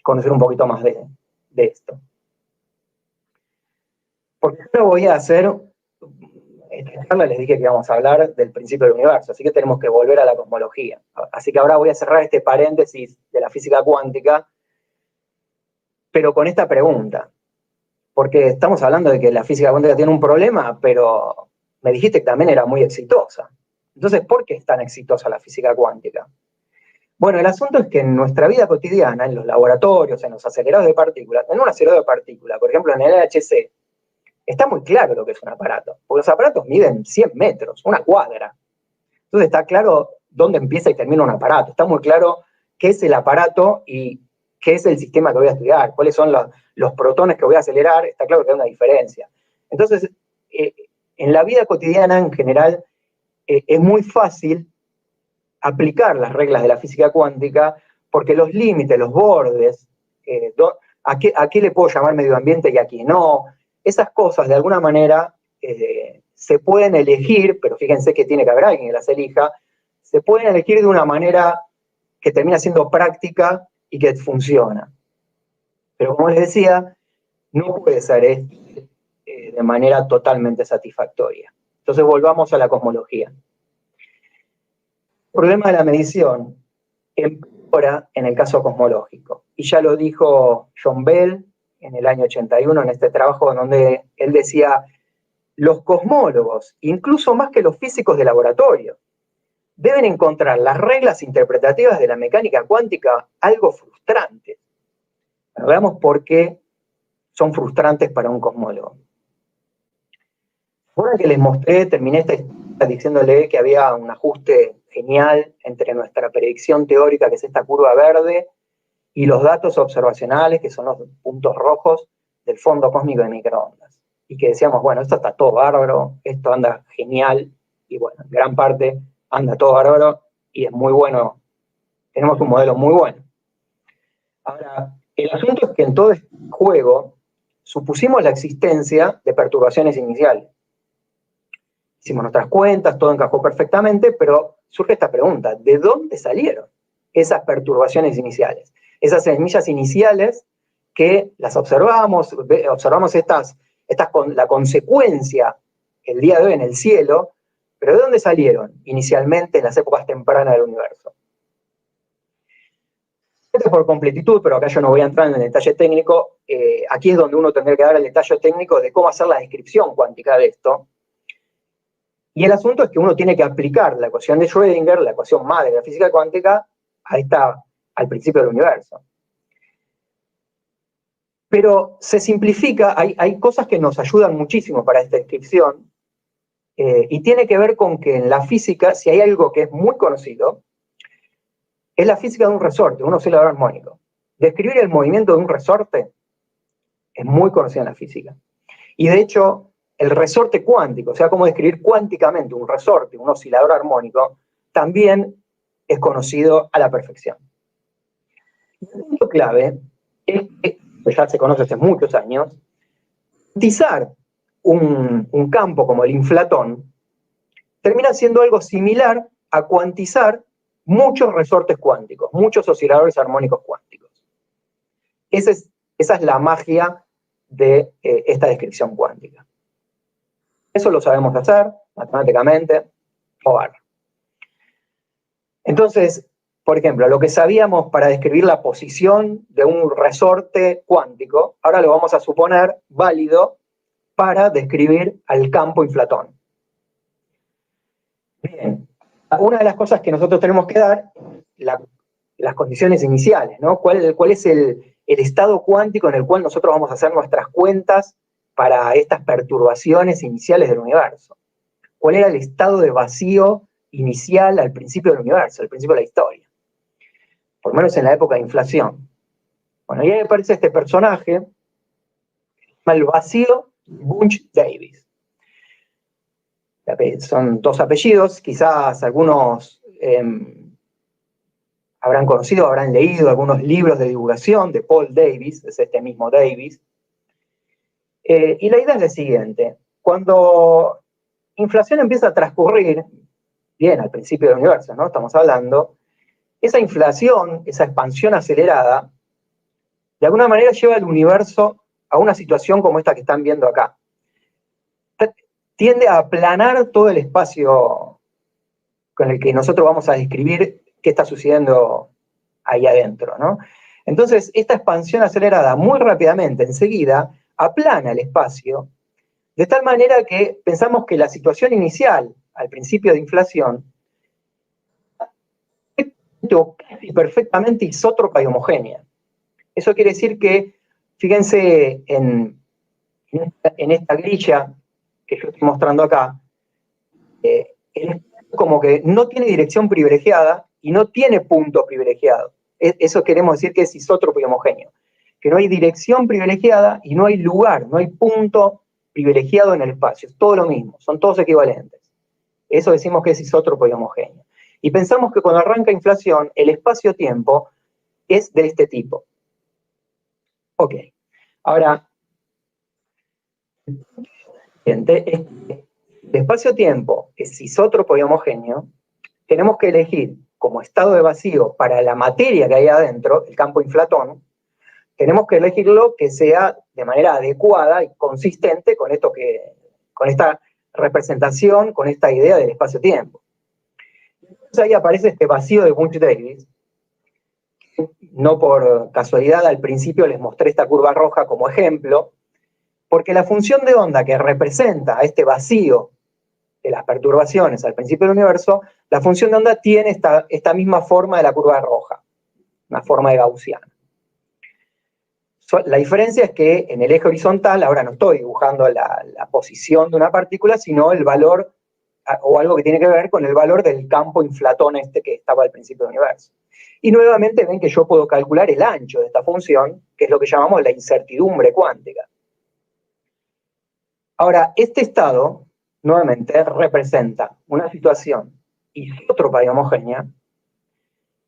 conocer un poquito más de esto. Porque ahora voy a hacer, esta charla les dije que íbamos a hablar del principio del universo, así que tenemos que volver a la cosmología. Así que ahora voy a cerrar este paréntesis de la física cuántica, pero con esta pregunta. Porque estamos hablando de que la física cuántica tiene un problema, pero me dijiste que también era muy exitosa. Entonces, ¿por qué es tan exitosa la física cuántica? Bueno, el asunto es que en nuestra vida cotidiana, en los laboratorios, en los aceleradores de partículas, en un acelerador de partículas, por ejemplo en el LHC, está muy claro lo que es un aparato, porque los aparatos miden 100 metros, una cuadra. Entonces está claro dónde empieza y termina un aparato, está muy claro qué es el aparato y qué es el sistema que voy a estudiar, cuáles son los protones que voy a acelerar, está claro que hay una diferencia. Entonces, en la vida cotidiana en general, es muy fácil aplicar las reglas de la física cuántica porque los límites, los bordes, a qué le puedo llamar medio ambiente y a qué no, esas cosas de alguna manera se pueden elegir, pero fíjense que tiene que haber alguien que las elija, se pueden elegir de una manera que termina siendo práctica y que funciona. Pero como les decía, no puede ser de manera totalmente satisfactoria. Entonces volvamos a la cosmología. El problema de la medición empeora en el caso cosmológico. Y ya lo dijo John Bell en el año 81, en este trabajo donde él decía, los cosmólogos, incluso más que los físicos de laboratorio, deben encontrar las reglas interpretativas de la mecánica cuántica algo frustrantes. Bueno, veamos por qué son frustrantes para un cosmólogo. Ahora que les mostré, terminé esta historia diciéndole que había un ajuste genial entre nuestra predicción teórica, que es esta curva verde, y los datos observacionales, que son los puntos rojos del fondo cósmico de microondas. Y que decíamos, bueno, esto está todo bárbaro, esto anda genial, y bueno, en gran parte anda todo bárbaro, y es muy bueno, tenemos un modelo muy bueno. Ahora, el asunto es que en todo este juego supusimos la existencia de perturbaciones iniciales. Hicimos nuestras cuentas, todo encajó perfectamente, pero surge esta pregunta, ¿de dónde salieron esas perturbaciones iniciales? Esas semillas iniciales que las observamos la consecuencia el día de hoy en el cielo, pero ¿de dónde salieron inicialmente en las épocas tempranas del universo? Por completitud, pero acá yo no voy a entrar en el detalle técnico, aquí es donde uno tendría que dar el detalle técnico de cómo hacer la descripción cuántica de esto. Y el asunto es que uno tiene que aplicar la ecuación de Schrödinger, la ecuación madre de la física cuántica, al principio del universo. Pero se simplifica, hay cosas que nos ayudan muchísimo para esta descripción, y tiene que ver con que en la física, si hay algo que es muy conocido, es la física de un resorte, un oscilador armónico. Describir el movimiento de un resorte es muy conocido en la física. Y de hecho, el resorte cuántico, o sea, cómo describir cuánticamente un resorte, un oscilador armónico, también es conocido a la perfección. El punto clave es que, pues ya se conoce hace muchos años, cuantizar un campo como el inflatón termina siendo algo similar a cuantizar muchos resortes cuánticos, muchos osciladores armónicos cuánticos. Esa es la magia de esta descripción cuántica. Eso lo sabemos hacer matemáticamente, Entonces, por ejemplo, lo que sabíamos para describir la posición de un resorte cuántico, ahora lo vamos a suponer válido para describir al campo inflatón. Bien, una de las cosas que nosotros tenemos que dar, las condiciones iniciales, ¿no? ¿Cuál es el estado cuántico en el cual nosotros vamos a hacer nuestras cuentas para estas perturbaciones iniciales del universo? ¿Cuál era el estado de vacío inicial al principio del universo, al principio de la historia? Por lo menos en la época de inflación. Bueno, y ahí aparece este personaje, el vacío Bunch-Davies. Son dos apellidos, quizás algunos habrán conocido, habrán leído algunos libros de divulgación de Paul Davies, es este mismo Davies. Y la idea es la siguiente: cuando inflación empieza a transcurrir, bien, al principio del universo, ¿no? Estamos hablando, esa inflación, esa expansión acelerada, de alguna manera lleva al universo a una situación como esta que están viendo acá. Tiende a aplanar todo el espacio con el que nosotros vamos a describir qué está sucediendo ahí adentro, ¿no? Entonces, esta expansión acelerada muy rápidamente, enseguida, aplana el espacio, de tal manera que pensamos que la situación inicial, al principio de inflación, es casi perfectamente isótropa y homogénea. Eso quiere decir que, fíjense en esta grilla que yo estoy mostrando acá, el espacio como que no tiene dirección privilegiada y no tiene punto privilegiado. Eso queremos decir que es isótropo y homogéneo. Que no hay dirección privilegiada y no hay lugar, no hay punto privilegiado en el espacio. Es todo lo mismo, son todos equivalentes. Eso decimos que es isótropo y homogéneo. Y pensamos que cuando arranca inflación, el espacio-tiempo es de este tipo. Ok. Ahora, el espacio-tiempo es isótropo y homogéneo, tenemos que elegir como estado de vacío para la materia que hay adentro, el campo inflatón, tenemos que elegirlo que sea de manera adecuada y consistente con esta representación, con esta idea del espacio-tiempo. Entonces ahí aparece este vacío de Bunch-Davies. No por casualidad al principio les mostré esta curva roja como ejemplo, porque la función de onda que representa a este vacío de las perturbaciones al principio del universo, la función de onda tiene esta misma forma de la curva roja, una forma de gaussiana. La diferencia es que en el eje horizontal ahora no estoy dibujando la posición de una partícula, sino el valor, o algo que tiene que ver con el valor del campo inflatón que estaba al principio del universo. Y nuevamente ven que yo puedo calcular el ancho de esta función, que es lo que llamamos la incertidumbre cuántica. Ahora, este estado, nuevamente, representa una situación isótropa y homogénea.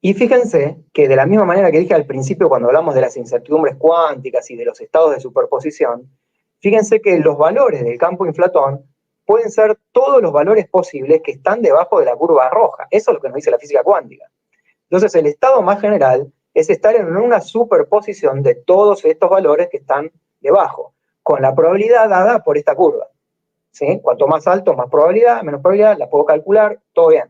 Y fíjense que de la misma manera que dije al principio cuando hablamos de las incertidumbres cuánticas y de los estados de superposición, fíjense que los valores del campo inflatón pueden ser todos los valores posibles que están debajo de la curva roja. Eso es lo que nos dice la física cuántica. Entonces, el estado más general es estar en una superposición de todos estos valores que están debajo, con la probabilidad dada por esta curva. ¿Sí? Cuanto más alto, más probabilidad, menos probabilidad, la puedo calcular, todo bien.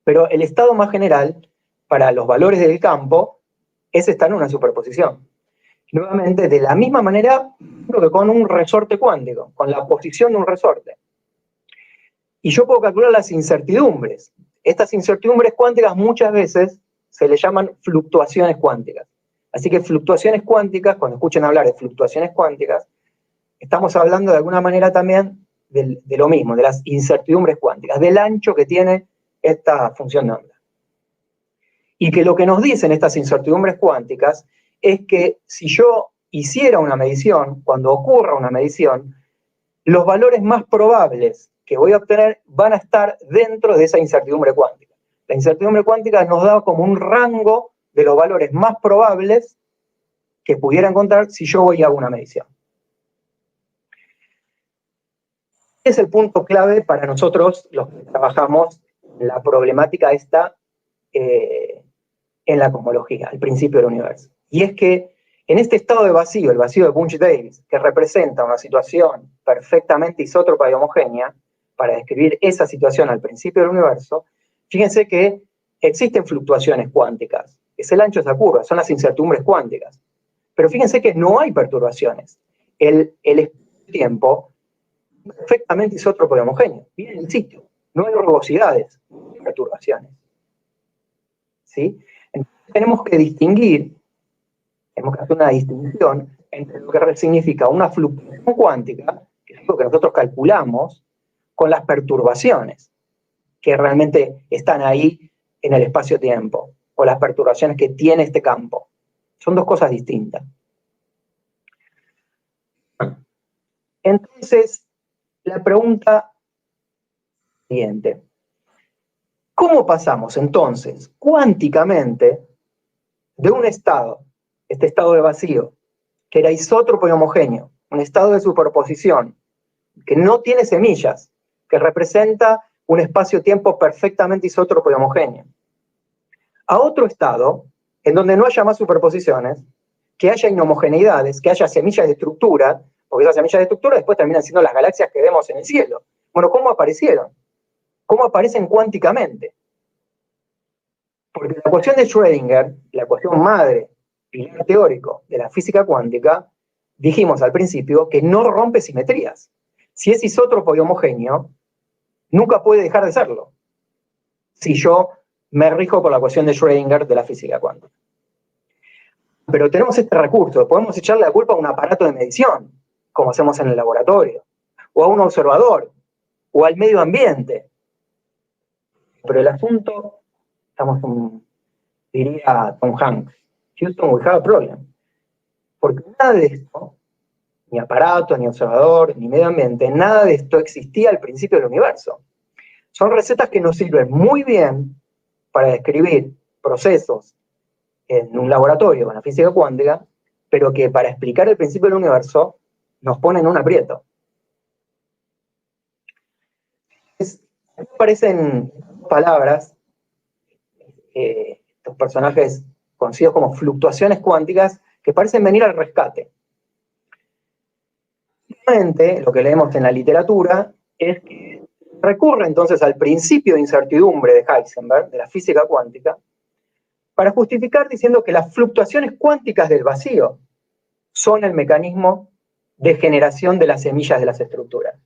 Pero el estado más general, para los valores del campo, es estar en una superposición. Nuevamente, de la misma manera, creo que con un resorte cuántico, con la posición de un resorte. Y yo puedo calcular las incertidumbres. Estas incertidumbres cuánticas muchas veces se le llaman fluctuaciones cuánticas. Así que fluctuaciones cuánticas, cuando escuchen hablar de fluctuaciones cuánticas, estamos hablando de alguna manera también de lo mismo, de las incertidumbres cuánticas, del ancho que tiene esta función de onda. Y que lo que nos dicen estas incertidumbres cuánticas es que si yo hiciera una medición, cuando ocurra una medición, los valores más probables que voy a obtener van a estar dentro de esa incertidumbre cuántica. La incertidumbre cuántica nos da como un rango de los valores más probables que pudiera encontrar si yo voy a una medición. Es el punto clave para nosotros, los que trabajamos la problemática esta en la cosmología, el principio del universo. Y es que en este estado de vacío, el vacío de Bunch-Davies, que representa una situación perfectamente isótropa y homogénea, para describir esa situación al principio del universo, fíjense que existen fluctuaciones cuánticas. Es el ancho de esa curva, son las incertidumbres cuánticas. Pero fíjense que no hay perturbaciones. El espacio-tiempo perfectamente isótropo y homogéneo. Viene en sitio. No hay rugosidades, no hay perturbaciones. ¿Sí? Entonces tenemos que distinguir, tenemos que hacer una distinción entre lo que significa una fluctuación cuántica, que es lo que nosotros calculamos, con las perturbaciones, que realmente están ahí en el espacio-tiempo, o las perturbaciones que tiene este campo. Son dos cosas distintas. Entonces, la pregunta siguiente. ¿Cómo pasamos entonces cuánticamente de un estado, este estado de vacío, que era isótropo y homogéneo, un estado de superposición, que no tiene semillas, que representa un espacio-tiempo perfectamente isótropo y homogéneo, a otro estado en donde no haya más superposiciones, que haya inhomogeneidades, que haya semillas de estructura, porque esas semillas de estructura después terminan siendo las galaxias que vemos en el cielo? Bueno, ¿cómo aparecieron? ¿Cómo aparecen cuánticamente? Porque la ecuación de Schrödinger, la ecuación madre, pilar teórico de la física cuántica, dijimos al principio que no rompe simetrías. Si es isótropo y homogéneo, nunca puede dejar de serlo, si yo me rijo por la ecuación de Schrödinger de la física cuántica. Pero tenemos este recurso, podemos echarle la culpa a un aparato de medición, como hacemos en el laboratorio, o a un observador, o al medio ambiente. Pero el asunto, diría Tom Hanks, Houston, we have a problem. Porque nada de esto, ni aparato, ni observador, ni medio ambiente, nada de esto existía al principio del universo. Son recetas que nos sirven muy bien para describir procesos en un laboratorio con la física cuántica, pero que para explicar el principio del universo nos ponen en un aprieto. Aparecen palabras, estos personajes conocidos como fluctuaciones cuánticas, que parecen venir al rescate. Realmente, lo que leemos en la literatura es que recurre entonces al principio de incertidumbre de Heisenberg, de la física cuántica, para justificar diciendo que las fluctuaciones cuánticas del vacío son el mecanismo de generación de las semillas de las estructuras.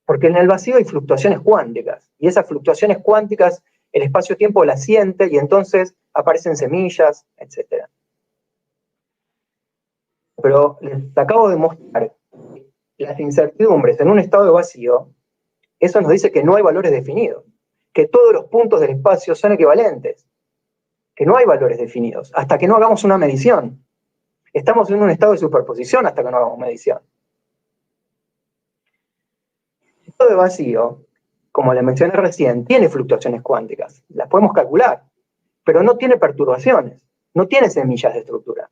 Porque en el vacío hay fluctuaciones cuánticas, y esas fluctuaciones cuánticas el espacio-tiempo las siente, y entonces aparecen semillas, etc. Pero les acabo de mostrar las incertidumbres en un estado de vacío, eso nos dice que no hay valores definidos. que todos los puntos del espacio son equivalentes, que no hay valores definidos, hasta que no hagamos una medición. Estamos en un estado de superposición hasta que no hagamos medición. El estado de vacío, como les mencioné recién, tiene fluctuaciones cuánticas, las podemos calcular, pero no tiene perturbaciones, no tiene semillas de estructura.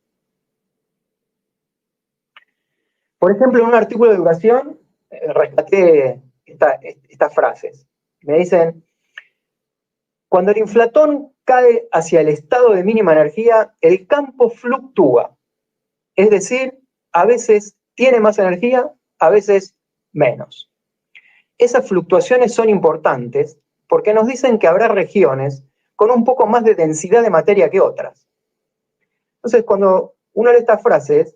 Por ejemplo, en un artículo de educación rescaté estas frases. Me dicen, cuando el inflatón cae hacia el estado de mínima energía, el campo fluctúa. Es decir, a veces tiene más energía, a veces menos. Esas fluctuaciones son importantes porque nos dicen que habrá regiones con un poco más de densidad de materia que otras. Entonces, cuando uno lee estas frases,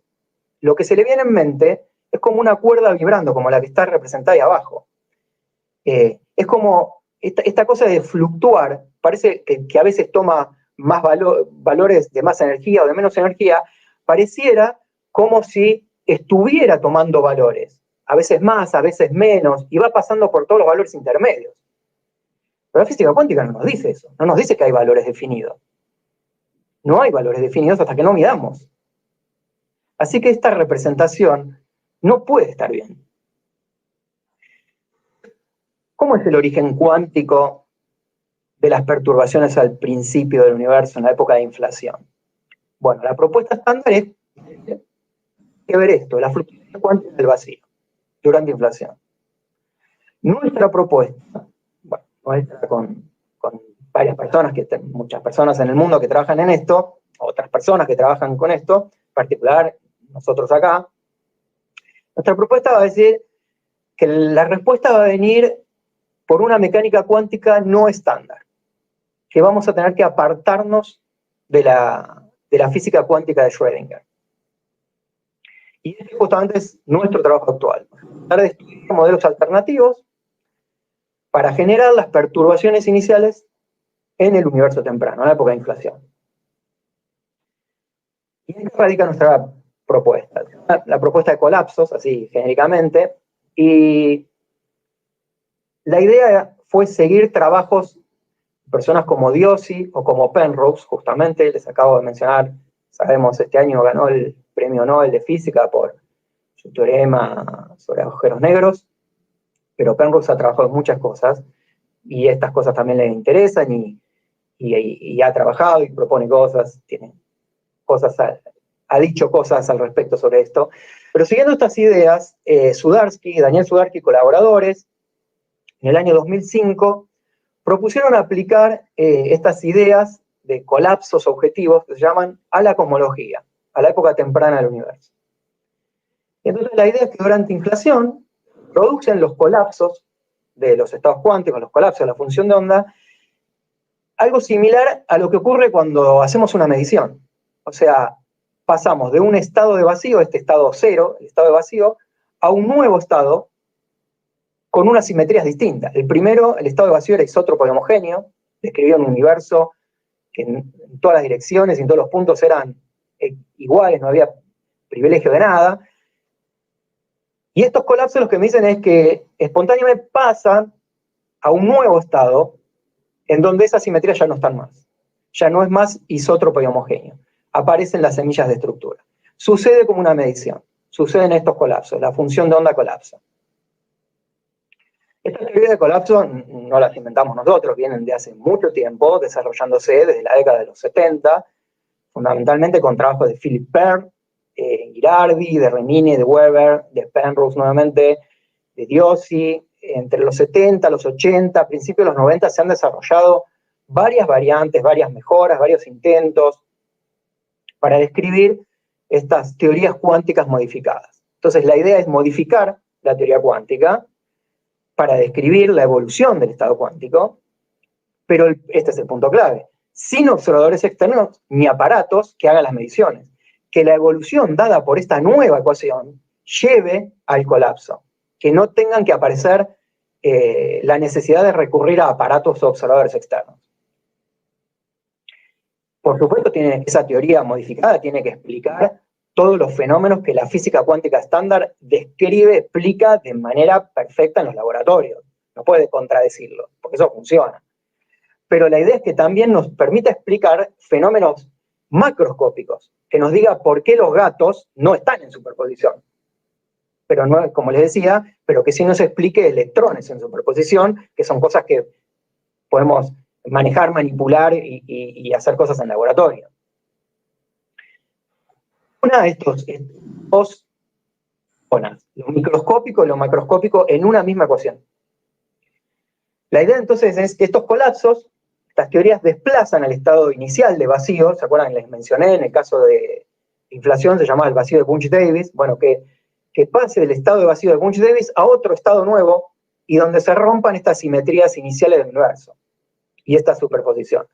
lo que se le viene en mente es como una cuerda vibrando, como la que está representada ahí abajo. Es como esta cosa de fluctuar, parece que a veces toma más valores de más energía o de menos energía, pareciera como si estuviera tomando valores, a veces más, a veces menos, y va pasando por todos los valores intermedios. Pero la física cuántica no nos dice eso, no nos dice que hay valores definidos. No hay valores definidos hasta que no midamos. Así que esta representación no puede estar bien. ¿Cómo es el origen cuántico de las perturbaciones al principio del universo en la época de inflación? Bueno, la propuesta estándar es que ver esto, la fluctuación cuántica del vacío durante inflación. Nuestra propuesta, bueno, nuestra con varias personas, muchas personas en el mundo que trabajan en esto, otras personas que trabajan con esto, en particular nosotros acá, nuestra propuesta va a decir que la respuesta va a venir por una mecánica cuántica no estándar, que vamos a tener que apartarnos de la física cuántica de Schrödinger. Y este justamente es nuestro trabajo actual, tratar de estudiar modelos alternativos para generar las perturbaciones iniciales en el universo temprano, en la época de inflación. Y en qué radica nuestra propuesta. La propuesta de colapsos, así genéricamente, y la idea fue seguir trabajos de personas como Diossi o como Penrose, justamente, les acabo de mencionar, sabemos, este año ganó el premio Nobel de Física por su teorema sobre agujeros negros, pero Penrose ha trabajado en muchas cosas, y estas cosas también le interesan, y ha trabajado y propone cosas, tiene cosas, ha dicho cosas al respecto sobre esto. Pero siguiendo estas ideas, Daniel Sudarsky y colaboradores, en el año 2005, propusieron aplicar estas ideas de colapsos objetivos que se llaman a la cosmología, a la época temprana del universo. Entonces la idea es que durante inflación producen los colapsos de los estados cuánticos, los colapsos de la función de onda, algo similar a lo que ocurre cuando hacemos una medición. O sea, pasamos de un estado de vacío, este estado cero, el estado de vacío, a un nuevo estado con unas simetrías distintas. El primero, el estado de vacío, era isótropo y homogéneo, describía un universo que en todas las direcciones y en todos los puntos eran iguales, no había privilegio de nada. Y estos colapsos lo que me dicen es que espontáneamente pasan a un nuevo estado en donde esas simetrías ya no están más. Ya no es más isótropo y homogéneo. Aparecen las semillas de estructura. Sucede como una medición. Suceden estos colapsos. La función de onda colapsa. Estas teorías de colapso no las inventamos nosotros, vienen de hace mucho tiempo, desarrollándose desde la década de los 70, fundamentalmente con trabajos de Philip Perl, Girardi, de Remini, de Weber, de Penrose nuevamente, de Diossi. Entre los 70, los 80, a principios de los 90 se han desarrollado varias variantes, varias mejoras, varios intentos para describir estas teorías cuánticas modificadas. Entonces la idea es modificar la teoría cuántica para describir la evolución del estado cuántico, pero este es el punto clave, sin observadores externos ni aparatos que hagan las mediciones. Que la evolución dada por esta nueva ecuación lleve al colapso, que no tengan que aparecer la necesidad de recurrir a aparatos o observadores externos. Por supuesto, esa teoría modificada tiene que explicar todos los fenómenos que la física cuántica estándar describe, explica de manera perfecta en los laboratorios. No puede contradecirlo, porque eso funciona. pero la idea es que también nos permita explicar fenómenos macroscópicos, que nos diga por qué los gatos no están en superposición. Pero no, como les decía, pero que sí nos explique electrones en superposición, que son cosas que podemos manejar, manipular y hacer cosas en laboratorio. Una de estos dos zonas, lo microscópico y lo macroscópico, en una misma ecuación. La idea entonces es que estos colapsos, estas teorías desplazan al estado inicial de vacío, ¿se acuerdan? Les mencioné, en el caso de inflación se llamaba el vacío de Bunch-Davis, bueno, que pase del estado de vacío de Bunch-Davis a otro estado nuevo y donde se rompan estas simetrías iniciales del universo y esta superposición.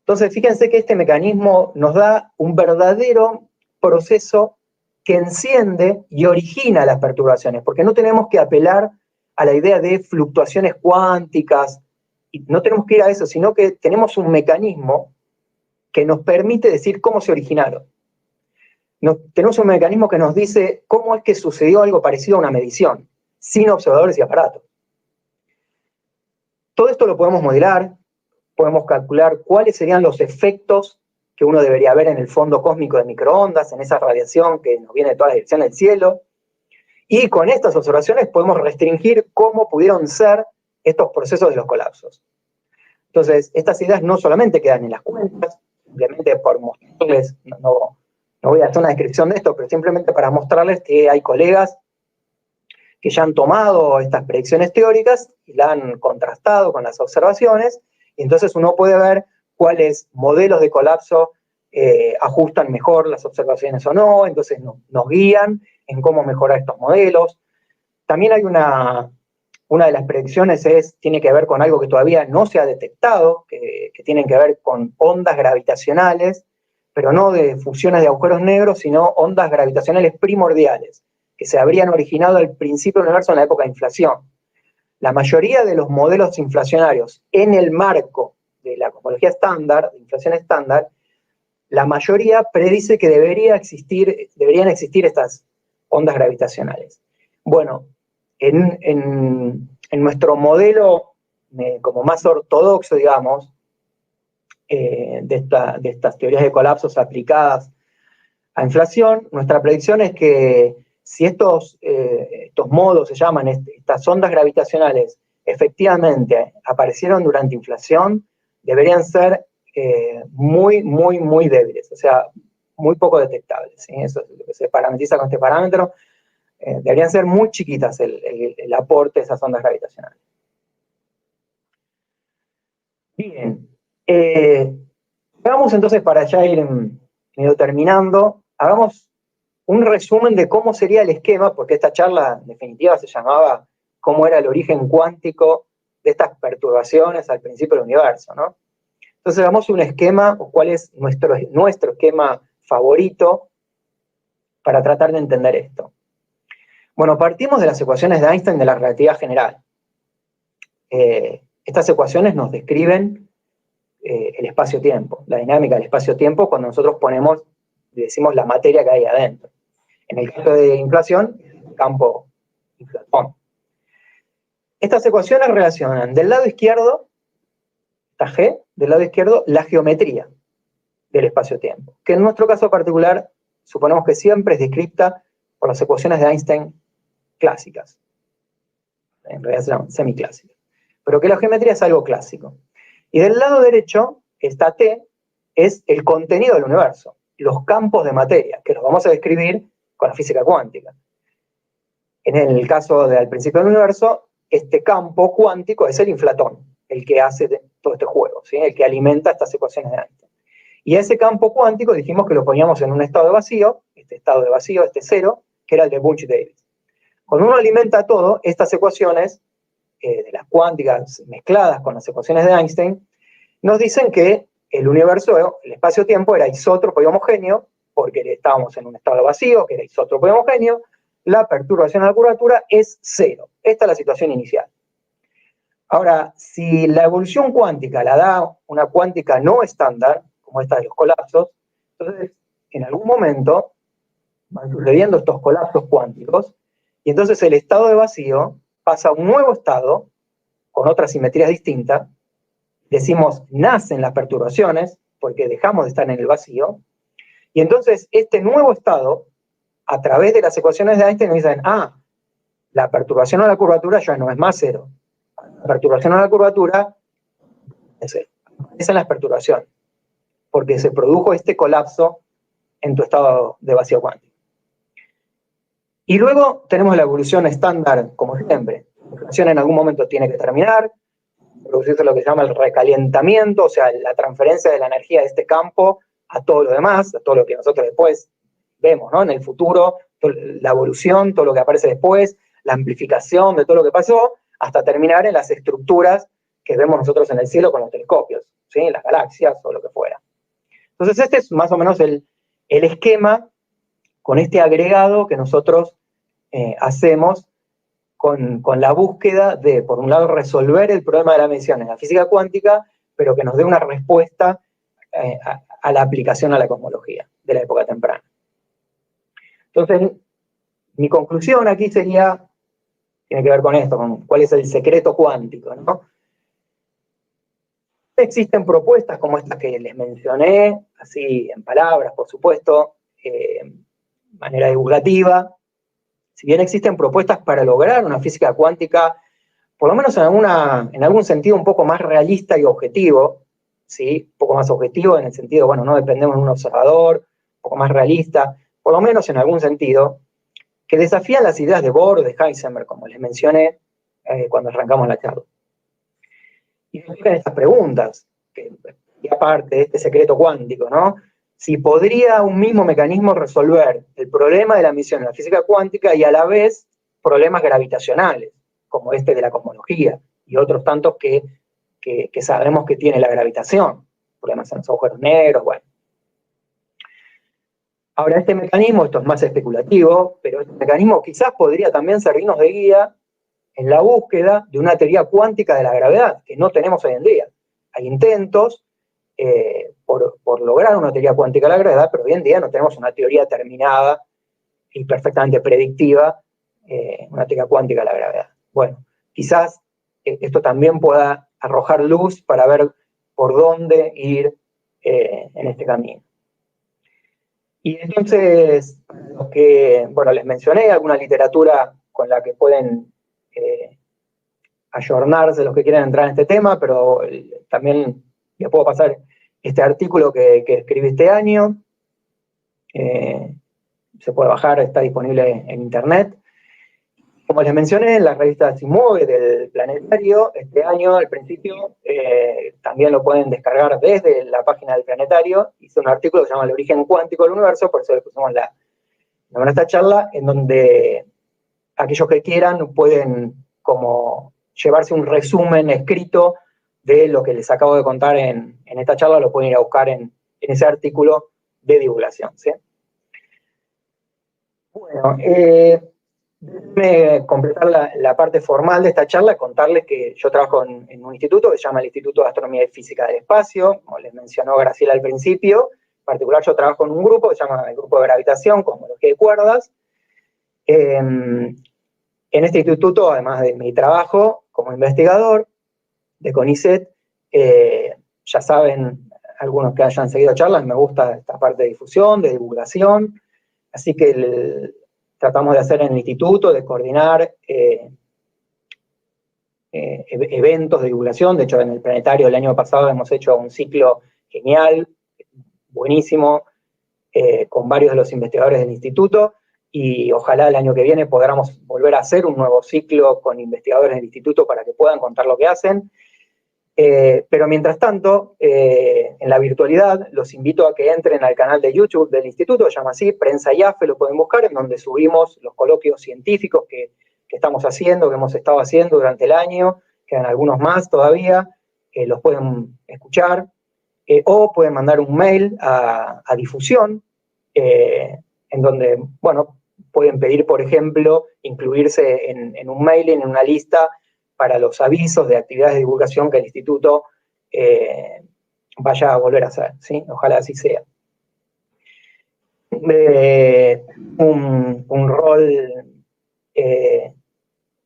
Entonces, fíjense que este mecanismo nos da un verdadero proceso que enciende y origina las perturbaciones, porque no tenemos que apelar a la idea de fluctuaciones cuánticas, y no tenemos que ir a eso, sino que tenemos un mecanismo que nos permite decir cómo se originaron. Tenemos un mecanismo que nos dice cómo es que sucedió algo parecido a una medición, sin observadores y aparatos. Todo esto lo podemos modelar, podemos calcular cuáles serían los efectos que uno debería ver en el fondo cósmico de microondas, en esa radiación que nos viene de todas las direcciones del cielo, y con estas observaciones podemos restringir cómo pudieron ser estos procesos de los colapsos. Entonces, estas ideas no solamente quedan en las cuentas, simplemente por mostrarles, no voy a hacer una descripción de esto, pero simplemente para mostrarles que hay colegas que ya han tomado estas predicciones teóricas y la han contrastado con las observaciones, y entonces uno puede ver cuáles modelos de colapso ajustan mejor las observaciones o no, entonces nos guían en cómo mejorar estos modelos. También hay una de las predicciones tiene que ver con algo que todavía no se ha detectado, que tienen que ver con ondas gravitacionales, pero no de fusiones de agujeros negros, sino ondas gravitacionales primordiales, que se habrían originado al principio del universo en la época de inflación. La mayoría de los modelos inflacionarios en el marco de la cosmología estándar, de inflación estándar, la mayoría predice que deberían existir estas ondas gravitacionales. Bueno, en nuestro modelo como más ortodoxo, digamos, de estas teorías de colapsos aplicadas a inflación, nuestra predicción es que si estos modos se llaman, estas ondas gravitacionales, efectivamente aparecieron durante inflación, deberían ser muy, muy, muy débiles, o sea, muy poco detectables, ¿sí? Eso es lo que se parametriza con este parámetro. Deberían ser muy chiquitas el aporte de esas ondas gravitacionales. Bien, hagamos entonces, para ya ir medio terminando, hagamos un resumen de cómo sería el esquema, porque esta charla en definitiva se llamaba cómo era el origen cuántico de estas perturbaciones al principio del universo, ¿no? Entonces hagamos un esquema, o cuál es nuestro esquema favorito para tratar de entender esto. Bueno, partimos de las ecuaciones de Einstein de la relatividad general. Estas ecuaciones nos describen el espacio-tiempo, la dinámica del espacio-tiempo cuando nosotros decimos la materia que hay adentro. En el caso de inflación, el campo inflatón. Estas ecuaciones relacionan del lado izquierdo, esta G, del lado izquierdo, la geometría del espacio-tiempo, que en nuestro caso particular suponemos que siempre es descripta por las ecuaciones de Einstein clásicas. En realidad se llaman semiclásicas. Pero que la geometría es algo clásico. Y del lado derecho, esta T es el contenido del universo, los campos de materia, que los vamos a describir con la física cuántica. En el caso del principio del universo, este campo cuántico es el inflatón, el que hace todo este juego, ¿sí? El que alimenta estas ecuaciones de Einstein. Y a ese campo cuántico dijimos que lo poníamos en un estado de vacío, este estado de vacío, este cero, que era el de Bunch-Davis. Cuando uno alimenta todo, estas ecuaciones, de las cuánticas mezcladas con las ecuaciones de Einstein, nos dicen que el universo, el espacio-tiempo, era isótropo y homogéneo, porque estábamos en un estado vacío, que era isótropo y homogéneo, la perturbación a la curvatura es cero. Esta es la situación inicial. Ahora, si la evolución cuántica la da una cuántica no estándar, como esta de los colapsos, entonces en algún momento van sucediendo estos colapsos cuánticos, y entonces el estado de vacío pasa a un nuevo estado, con otras simetrías distintas, decimos nacen las perturbaciones, porque dejamos de estar en el vacío, y entonces este nuevo estado, a través de las ecuaciones de Einstein, nos dicen, la perturbación a la curvatura ya no es más cero. La perturbación a la curvatura es cero. Esa es la perturbación, porque se produjo este colapso en tu estado de vacío cuántico. Y luego tenemos la evolución estándar, como siempre. La evolución en algún momento tiene que terminar, producirse lo que se llama el recalentamiento, o sea, la transferencia de la energía de este campo a todo lo demás, a todo lo que nosotros después vemos, ¿no? En el futuro, la evolución, todo lo que aparece después, la amplificación de todo lo que pasó, hasta terminar en las estructuras que vemos nosotros en el cielo con los telescopios, ¿sí? Las galaxias o lo que fuera. Entonces este es más o menos el esquema con este agregado que nosotros hacemos con la búsqueda de, por un lado, resolver el problema de la medición en la física cuántica, pero que nos dé una respuesta a la aplicación a la cosmología de la época temprana. Entonces, mi conclusión aquí sería, tiene que ver con esto, con cuál es el secreto cuántico, ¿no? Existen propuestas como estas que les mencioné, así en palabras, por supuesto, de manera divulgativa. Si bien existen propuestas para lograr una física cuántica, por lo menos en algún sentido un poco más realista y objetivo, ¿sí? Un poco más objetivo en el sentido, bueno, no dependemos de un observador, un poco más realista, por lo menos en algún sentido, que desafían las ideas de Bohr o de Heisenberg, como les mencioné cuando arrancamos la charla. Y nos surgen estas preguntas, que aparte de este secreto cuántico, ¿no? Si podría un mismo mecanismo resolver el problema de la emisión en la física cuántica y a la vez problemas gravitacionales, como este de la cosmología, y otros tantos que sabemos que tiene la gravitación, problemas en los agujeros negros, bueno. Ahora, este mecanismo, esto es más especulativo, pero este mecanismo quizás podría también servirnos de guía en la búsqueda de una teoría cuántica de la gravedad, que no tenemos hoy en día. Hay intentos por lograr una teoría cuántica de la gravedad, pero hoy en día no tenemos una teoría terminada y perfectamente predictiva, una teoría cuántica de la gravedad. Bueno, quizás esto también pueda arrojar luz para ver por dónde ir en este camino. Y entonces, los que, bueno, les mencioné alguna literatura con la que pueden ayornarse los que quieren entrar en este tema, pero también les puedo pasar este artículo que escribí este año. Se puede bajar, está disponible en internet. Como les mencioné, en la revista Simove del Planetario, este año, al principio, también lo pueden descargar desde la página del Planetario. Hice un artículo que se llama El origen cuántico del universo, por eso le pusimos en esta charla, en donde aquellos que quieran pueden como llevarse un resumen escrito de lo que les acabo de contar en esta charla, lo pueden ir a buscar en ese artículo de divulgación, ¿sí? Bueno, déjenme completar la parte formal de esta charla, contarles que yo trabajo en un instituto que se llama el Instituto de Astronomía y Física del Espacio, como les mencionó Graciela al principio. En particular, yo trabajo en un grupo que se llama el Grupo de Gravitación, Cosmología de Cuerdas. En este instituto, además de mi trabajo como investigador de CONICET, ya saben, algunos que hayan seguido charlas, me gusta esta parte de difusión, de divulgación, así que tratamos de hacer en el instituto, de coordinar eventos de divulgación. De hecho, en el Planetario el año pasado hemos hecho un ciclo genial, buenísimo, con varios de los investigadores del instituto, y ojalá el año que viene podamos volver a hacer un nuevo ciclo con investigadores del instituto para que puedan contar lo que hacen. Pero mientras tanto, en la virtualidad, los invito a que entren al canal de YouTube del instituto, se llama así, Prensa y AFE, lo pueden buscar, en donde subimos los coloquios científicos que estamos haciendo, que hemos estado haciendo durante el año, quedan algunos más todavía, los pueden escuchar, o pueden mandar un mail a difusión, en donde, bueno, pueden pedir, por ejemplo, incluirse en un mailing, en una lista, para los avisos de actividades de divulgación que el instituto vaya a volver a hacer, ¿sí? Ojalá así sea. Un rol,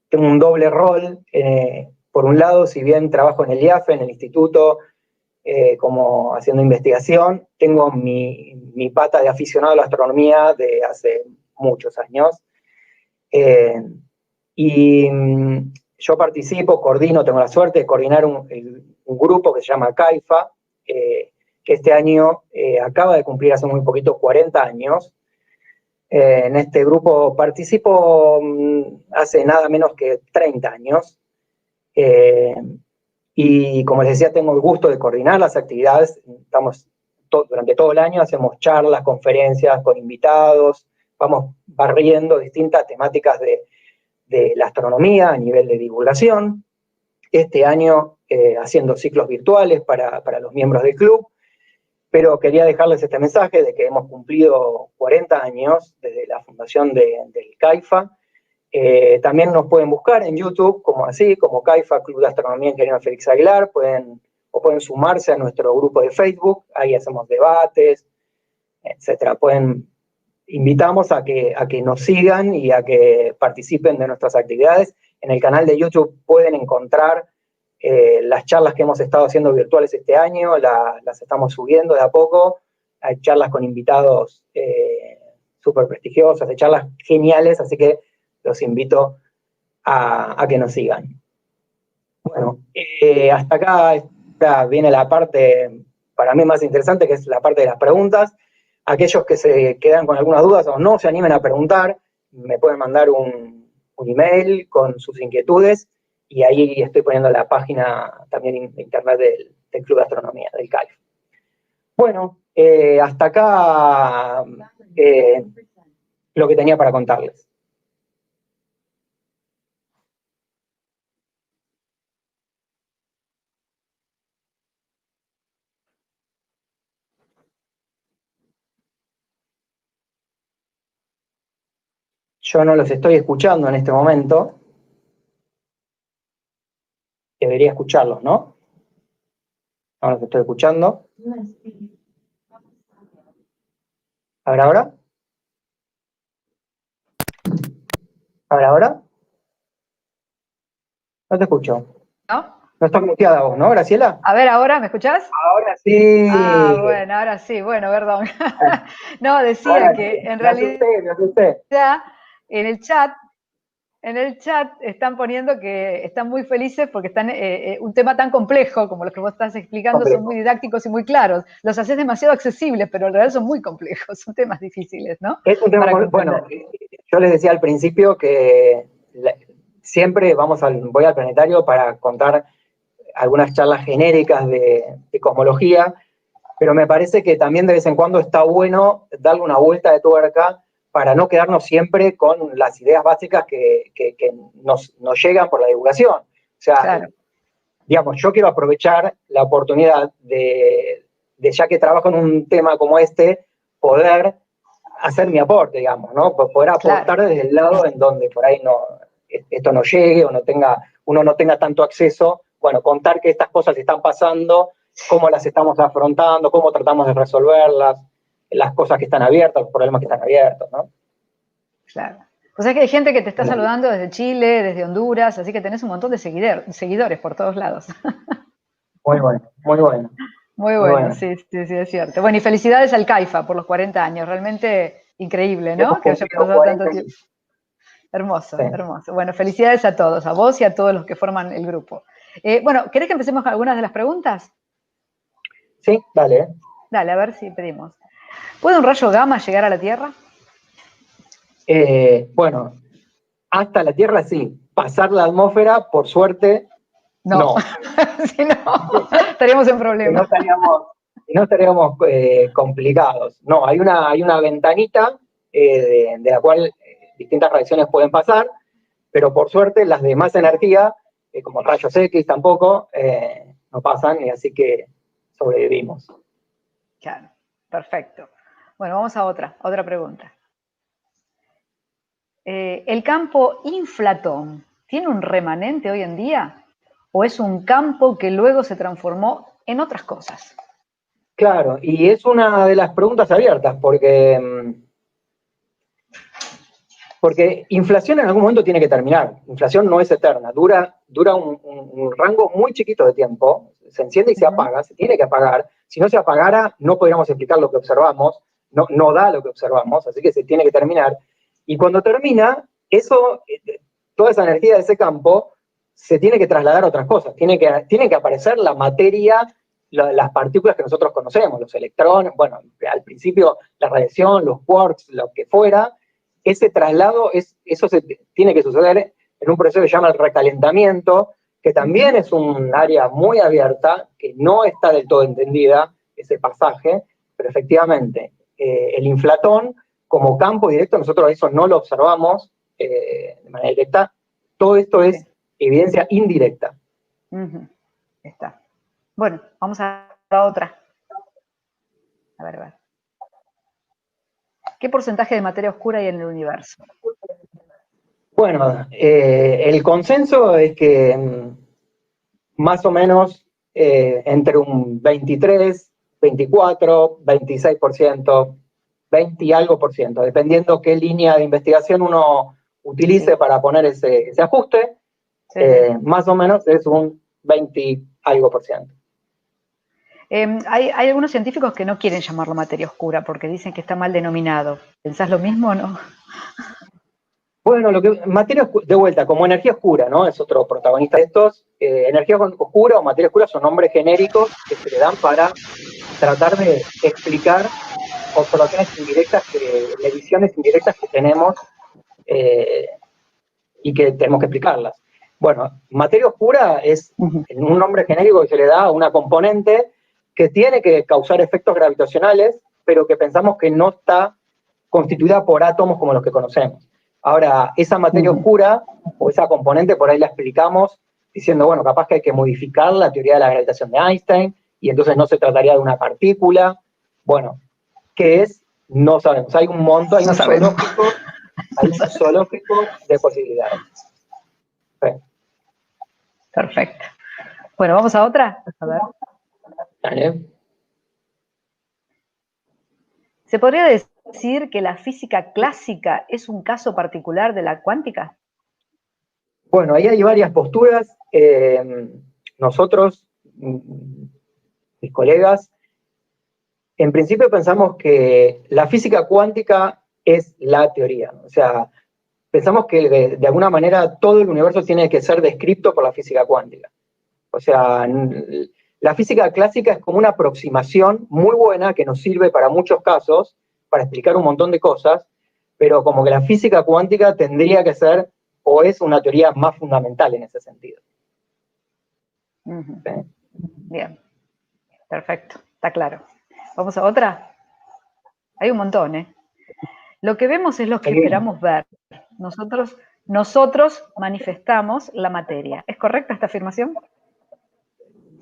tengo un doble rol, por un lado, si bien trabajo en el IAFE, en el instituto, como haciendo investigación, tengo mi pata de aficionado a la astronomía de hace muchos años. Y yo participo, coordino, tengo la suerte de coordinar un grupo que se llama CAIFA, que este año acaba de cumplir hace muy poquito 40 años. En este grupo participo hace nada menos que 30 años. Y como les decía, tengo el gusto de coordinar las actividades. Estamos durante todo el año, hacemos charlas, conferencias con invitados, vamos barriendo distintas temáticas de la astronomía a nivel de divulgación. Este año haciendo ciclos virtuales para los miembros del club, pero quería dejarles este mensaje de que hemos cumplido 40 años desde la fundación del CAIFA. También nos pueden buscar en YouTube como CAIFA, Club de Astronomía Ingeniero Félix Aguilar, pueden sumarse a nuestro grupo de Facebook, ahí hacemos debates, etc. Invitamos a que nos sigan y a que participen de nuestras actividades. En el canal de YouTube pueden encontrar las charlas que hemos estado haciendo virtuales este año, las estamos subiendo de a poco. Hay charlas con invitados súper prestigiosas, hay charlas geniales, así que los invito a que nos sigan. Bueno, hasta acá viene la parte para mí más interesante, que es la parte de las preguntas. Aquellos que se quedan con algunas dudas o no se animen a preguntar, me pueden mandar un email con sus inquietudes, y ahí estoy poniendo la página también de internet del Club de Astronomía, del CAIF. Bueno, hasta acá lo que tenía para contarles. Yo no los estoy escuchando en este momento. Debería escucharlos, ¿no? No los estoy escuchando. A ver ahora. A ver ahora. No te escucho. ¿No? No está muteada vos, ¿no, Graciela? A ver, ¿ahora me escuchás? Ahora sí. Ah, bueno, ahora sí, bueno, perdón. No, decía Ahora que sí. en Me asusté. realidad en el chat están poniendo que están muy felices porque están un tema tan complejo como los que vos estás explicando son muy didácticos y muy claros. Los haces demasiado accesibles, pero en realidad son muy complejos, son temas difíciles, ¿no? Es un tema bueno, yo les decía al principio que siempre voy al planetario para contar algunas charlas genéricas de cosmología, pero me parece que también de vez en cuando está bueno darle una vuelta de tuerca para no quedarnos siempre con las ideas básicas que nos llegan por la divulgación. O sea, claro, digamos, yo quiero aprovechar la oportunidad de ya que trabajo en un tema como este, poder hacer mi aporte, digamos, ¿no? Poder aportar, claro, desde el lado en donde por ahí esto no llegue o uno no tenga tanto acceso. Bueno, contar que estas cosas están pasando, cómo las estamos afrontando, cómo tratamos de resolverlas, las cosas que están abiertas, los problemas que están abiertos, ¿no? Claro. O sea que hay gente que te está saludando desde Chile, desde Honduras, así que tenés un montón de seguidores por todos lados. Muy bueno, muy bueno. Muy bueno, sí, es cierto. Bueno, y felicidades al CAIFA por los 40 años, realmente increíble, ¿no? Que haya pasado tanto tiempo. Hermoso, sí, hermoso. Bueno, felicidades a todos, a vos y a todos los que forman el grupo. Bueno, ¿querés que empecemos con algunas de las preguntas? Sí, dale. Dale, a ver si pedimos. ¿Puede un rayo gamma llegar a la Tierra? Bueno, hasta la Tierra sí. Pasar la atmósfera, por suerte, no. Si no, estaríamos en problemas. No estaríamos complicados. No, hay una ventanita de la cual distintas reacciones pueden pasar, pero por suerte las de más energía, como rayos X tampoco, no pasan, y así que sobrevivimos. Claro, perfecto. Bueno, vamos a otra pregunta. ¿El campo inflatón tiene un remanente hoy en día? ¿O es un campo que luego se transformó en otras cosas? Claro, y es una de las preguntas abiertas, porque Porque inflación en algún momento tiene que terminar. Inflación no es eterna, dura un rango muy chiquito de tiempo, se enciende y se apaga, se tiene que apagar. Si no se apagara, no podríamos explicar lo que observamos, no da lo que observamos, así que se tiene que terminar. Y cuando termina, toda esa energía de ese campo se tiene que trasladar a otras cosas. Tiene que aparecer la materia, las partículas que nosotros conocemos, los electrones, bueno, al principio la radiación, los quarks, lo que fuera. Ese traslado, eso tiene que suceder en un proceso que se llama el recalentamiento, que también es un área muy abierta, que no está del todo entendida, ese pasaje, pero efectivamente, el inflatón, como campo directo, nosotros eso no lo observamos de manera directa. Todo esto es evidencia indirecta. Está. Bueno, vamos a la otra. A ver. ¿Qué porcentaje de materia oscura hay en el universo? Bueno, el consenso es que más o menos entre un 23, 24, 26%, 20 y algo por ciento, dependiendo qué línea de investigación uno utilice para poner ese ajuste, más o menos es un 20 y algo por ciento. Hay algunos científicos que no quieren llamarlo materia oscura porque dicen que está mal denominado. ¿Pensás lo mismo o no? Bueno, materia de vuelta, como energía oscura, ¿no? Es otro protagonista de estos. Energía oscura o materia oscura son nombres genéricos que se le dan para tratar de explicar observaciones indirectas, mediciones indirectas que tenemos y que tenemos que explicarlas. Bueno, materia oscura es un nombre genérico que se le da a una componente que tiene que causar efectos gravitacionales, pero que pensamos que no está constituida por átomos como los que conocemos. Ahora, esa materia oscura, o esa componente, por ahí la explicamos diciendo, bueno, capaz que hay que modificar la teoría de la gravitación de Einstein, y entonces no se trataría de una partícula. Bueno, ¿qué es? No sabemos. Hay un montón, hay un zoológico de posibilidades. Perfecto. Bueno, ¿vamos a otra? A ver. Dale. ¿Se podría decir que la física clásica es un caso particular de la cuántica? Bueno, ahí hay varias posturas. Nosotros, mis colegas, en principio pensamos que la física cuántica es la teoría. O sea, pensamos que de alguna manera todo el universo tiene que ser descrito por la física cuántica. O sea, la física clásica es como una aproximación muy buena que nos sirve para muchos casos, para explicar un montón de cosas, pero como que la física cuántica tendría que ser, o es una teoría más fundamental en ese sentido. ¿Sí? Bien, perfecto, está claro. ¿Vamos a otra? Hay un montón, ¿eh? Lo que vemos es lo que esperamos ver. Nosotros manifestamos la materia. ¿Es correcta esta afirmación?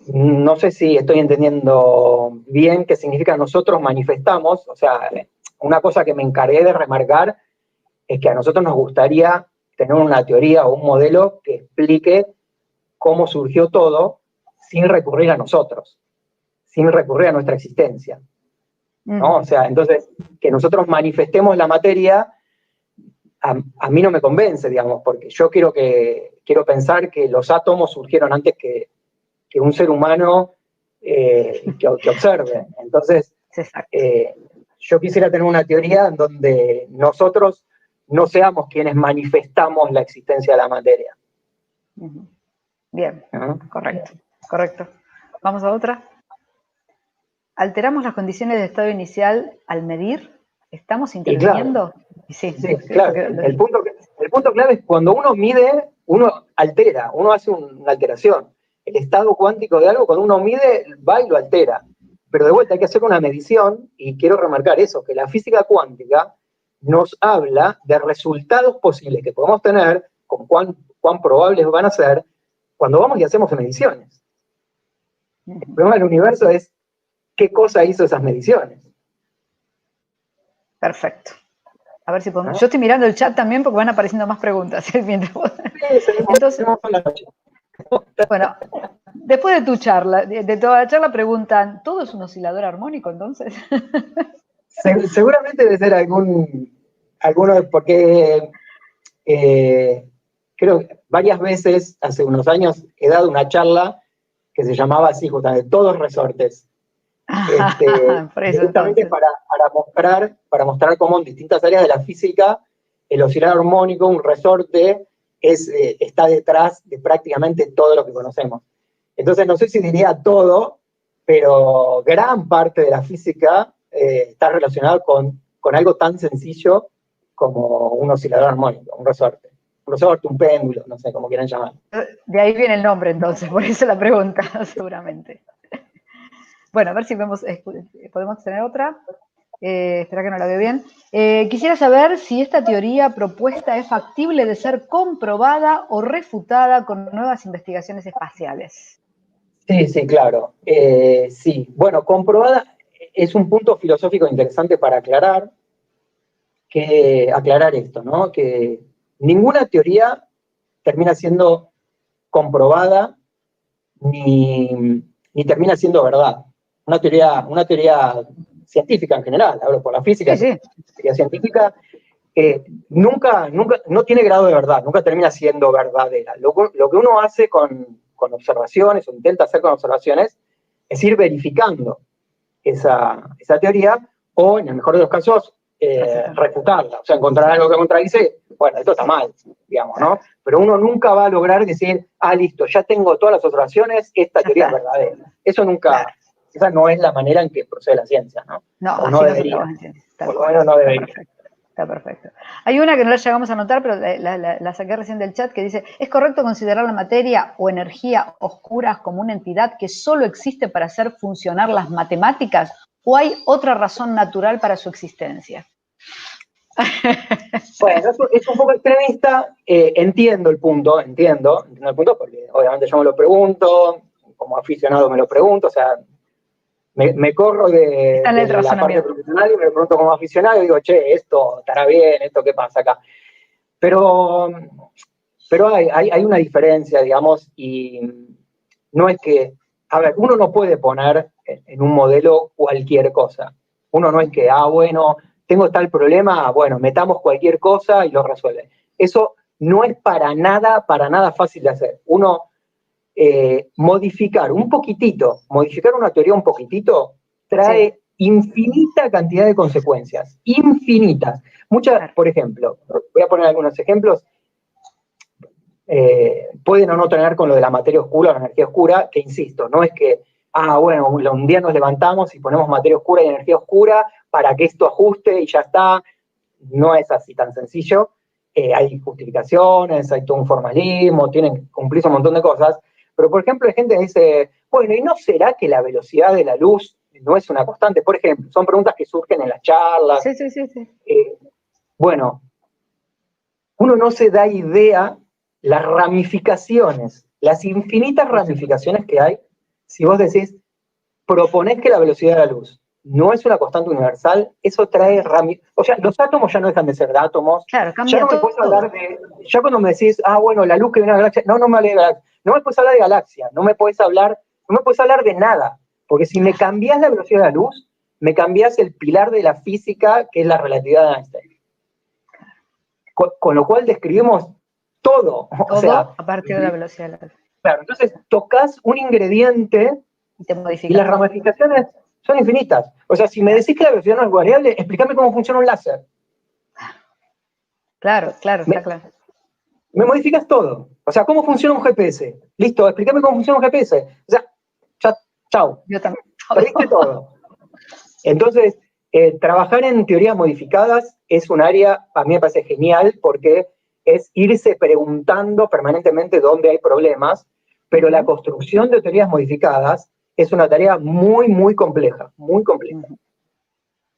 No sé si estoy entendiendo bien qué significa nosotros manifestamos. O sea, una cosa que me encargué de remarcar es que a nosotros nos gustaría tener una teoría o un modelo que explique cómo surgió todo sin recurrir a nosotros, sin recurrir a nuestra existencia, ¿no? O sea, entonces, que nosotros manifestemos la materia, a mí no me convence, digamos, porque yo quiero pensar que los átomos surgieron antes que un ser humano que observe. Entonces, yo quisiera tener una teoría en donde nosotros no seamos quienes manifestamos la existencia de la materia. Bien, correcto. ¿Vamos a otra? ¿Alteramos las condiciones de estado inicial al medir? ¿Estamos interviniendo? Sí, claro. El punto clave es cuando uno mide, uno altera, uno hace una alteración. El estado cuántico de algo, cuando uno mide, va y lo altera. Pero de vuelta hay que hacer una medición, y quiero remarcar eso, que la física cuántica nos habla de resultados posibles que podemos tener, con cuán probables van a ser, cuando vamos y hacemos mediciones. El problema del universo es qué cosa hizo esas mediciones. Perfecto. A ver si podemos. Yo estoy mirando el chat también porque van apareciendo más preguntas. Entonces, bueno, después de tu charla, de toda la charla preguntan, ¿todo es un oscilador armónico entonces? Seguramente debe ser alguno, porque creo que varias veces, hace unos años, he dado una charla que se llamaba así, justamente, todos resortes. Por eso Justamente entonces. para mostrar cómo en distintas áreas de la física el oscilador armónico, un resorte, está detrás de prácticamente todo lo que conocemos. Entonces, no sé si diría todo, pero gran parte de la física está relacionada con algo tan sencillo como un oscilador armónico, un resorte. Un resorte, un péndulo, no sé, como quieran llamar. De ahí viene el nombre entonces, por eso la pregunta, seguramente. Bueno, a ver si podemos tener otra. Espera que no la veo bien. Quisiera saber si esta teoría propuesta es factible de ser comprobada o refutada con nuevas investigaciones espaciales. Sí, sí, claro. Sí, bueno, comprobada es un punto filosófico interesante para aclarar esto, ¿no? Que ninguna teoría termina siendo comprobada ni termina siendo verdad. Una teoría científica en general, hablo por la física, Sí, sí. teoría científica, nunca, no tiene grado de verdad, nunca termina siendo verdadera. Lo que uno hace con observaciones, o intenta hacer con observaciones, es ir verificando esa teoría, o en el mejor de los casos, refutarla. O sea, encontrar algo que contradice, bueno, esto está mal, digamos, ¿no? Pero uno nunca va a lograr decir, listo, ya tengo todas las observaciones, esta teoría es verdadera. Eso nunca, claro. Esa no es la manera en que procede la ciencia, ¿no? No, O así no se debería. trabaja en ciencia. Por lo menos no debería. Está perfecto. Hay una que no la llegamos a anotar, pero la saqué recién del chat, que dice, ¿es correcto considerar la materia o energía oscuras como una entidad que solo existe para hacer funcionar las matemáticas, o hay otra razón natural para su existencia? Bueno, es un poco extremista, entiendo el punto porque obviamente yo me lo pregunto, como aficionado me lo pregunto, o sea, me corro de la parte profesional y me lo pregunto como aficionado y digo, che, esto estará bien, esto qué pasa acá. Pero hay una diferencia, digamos, y no es que, a ver, uno no puede poner en un modelo cualquier cosa. Uno no es que, bueno, tengo tal problema, bueno, metamos cualquier cosa y lo resuelve. Eso no es para nada fácil de hacer. Uno, modificar una teoría un poquitito, trae infinita cantidad de consecuencias, infinitas. Por ejemplo, voy a poner algunos ejemplos, pueden o no tener con lo de la materia oscura o la energía oscura, que insisto, no es que, bueno, un día nos levantamos y ponemos materia oscura y energía oscura para que esto ajuste y ya está. No es así tan sencillo. Hay justificaciones, hay todo un formalismo, tienen que cumplirse un montón de cosas. Pero, por ejemplo, hay gente que dice, bueno, ¿y no será que la velocidad de la luz no es una constante? Por ejemplo, son preguntas que surgen en las charlas. Sí. Bueno, uno no se da idea las ramificaciones, las infinitas ramificaciones que hay si vos decís, proponés que la velocidad de la luz no es una constante universal, eso trae o sea, los átomos ya no dejan de ser átomos. Claro, Ya no me puedes hablar ya cuando me decís, bueno, la luz que viene de la galaxia, no me hablé de galaxia, no me puedes hablar de galaxia, no me puedes hablar de nada, porque si me cambiás la velocidad de la luz, me cambiás el pilar de la física, que es la relatividad de Einstein. Con lo cual describimos todo. O sea, a partir de la velocidad de la luz. Claro, entonces tocas un ingrediente y las ramificaciones son infinitas. O sea, si me decís que la velocidad no es variable, explícame cómo funciona un láser. Claro, está claro. Me modificas todo. O sea, ¿cómo funciona un GPS? Listo, explícame cómo funciona un GPS. O sea, chao. Yo también. Perdiste todo. Entonces, trabajar en teorías modificadas es un área, a mí me parece genial, porque es irse preguntando permanentemente dónde hay problemas, pero la construcción de teorías modificadas es una tarea muy, muy compleja, muy compleja.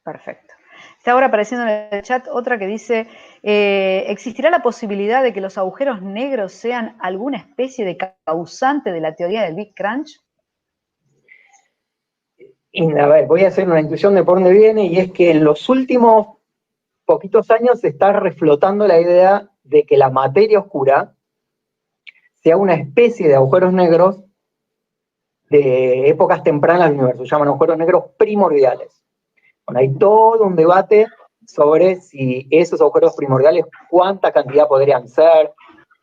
Perfecto. Está ahora apareciendo en el chat otra que dice, ¿existirá la posibilidad de que los agujeros negros sean alguna especie de causante de la teoría del Big Crunch? Y a ver, voy a hacer una intuición de por dónde viene, y es que en los últimos poquitos años se está reflotando la idea de que la materia oscura sea una especie de agujeros negros de épocas tempranas del universo, se llaman agujeros negros primordiales. Bueno, hay todo un debate sobre si esos agujeros primordiales, cuánta cantidad podrían ser,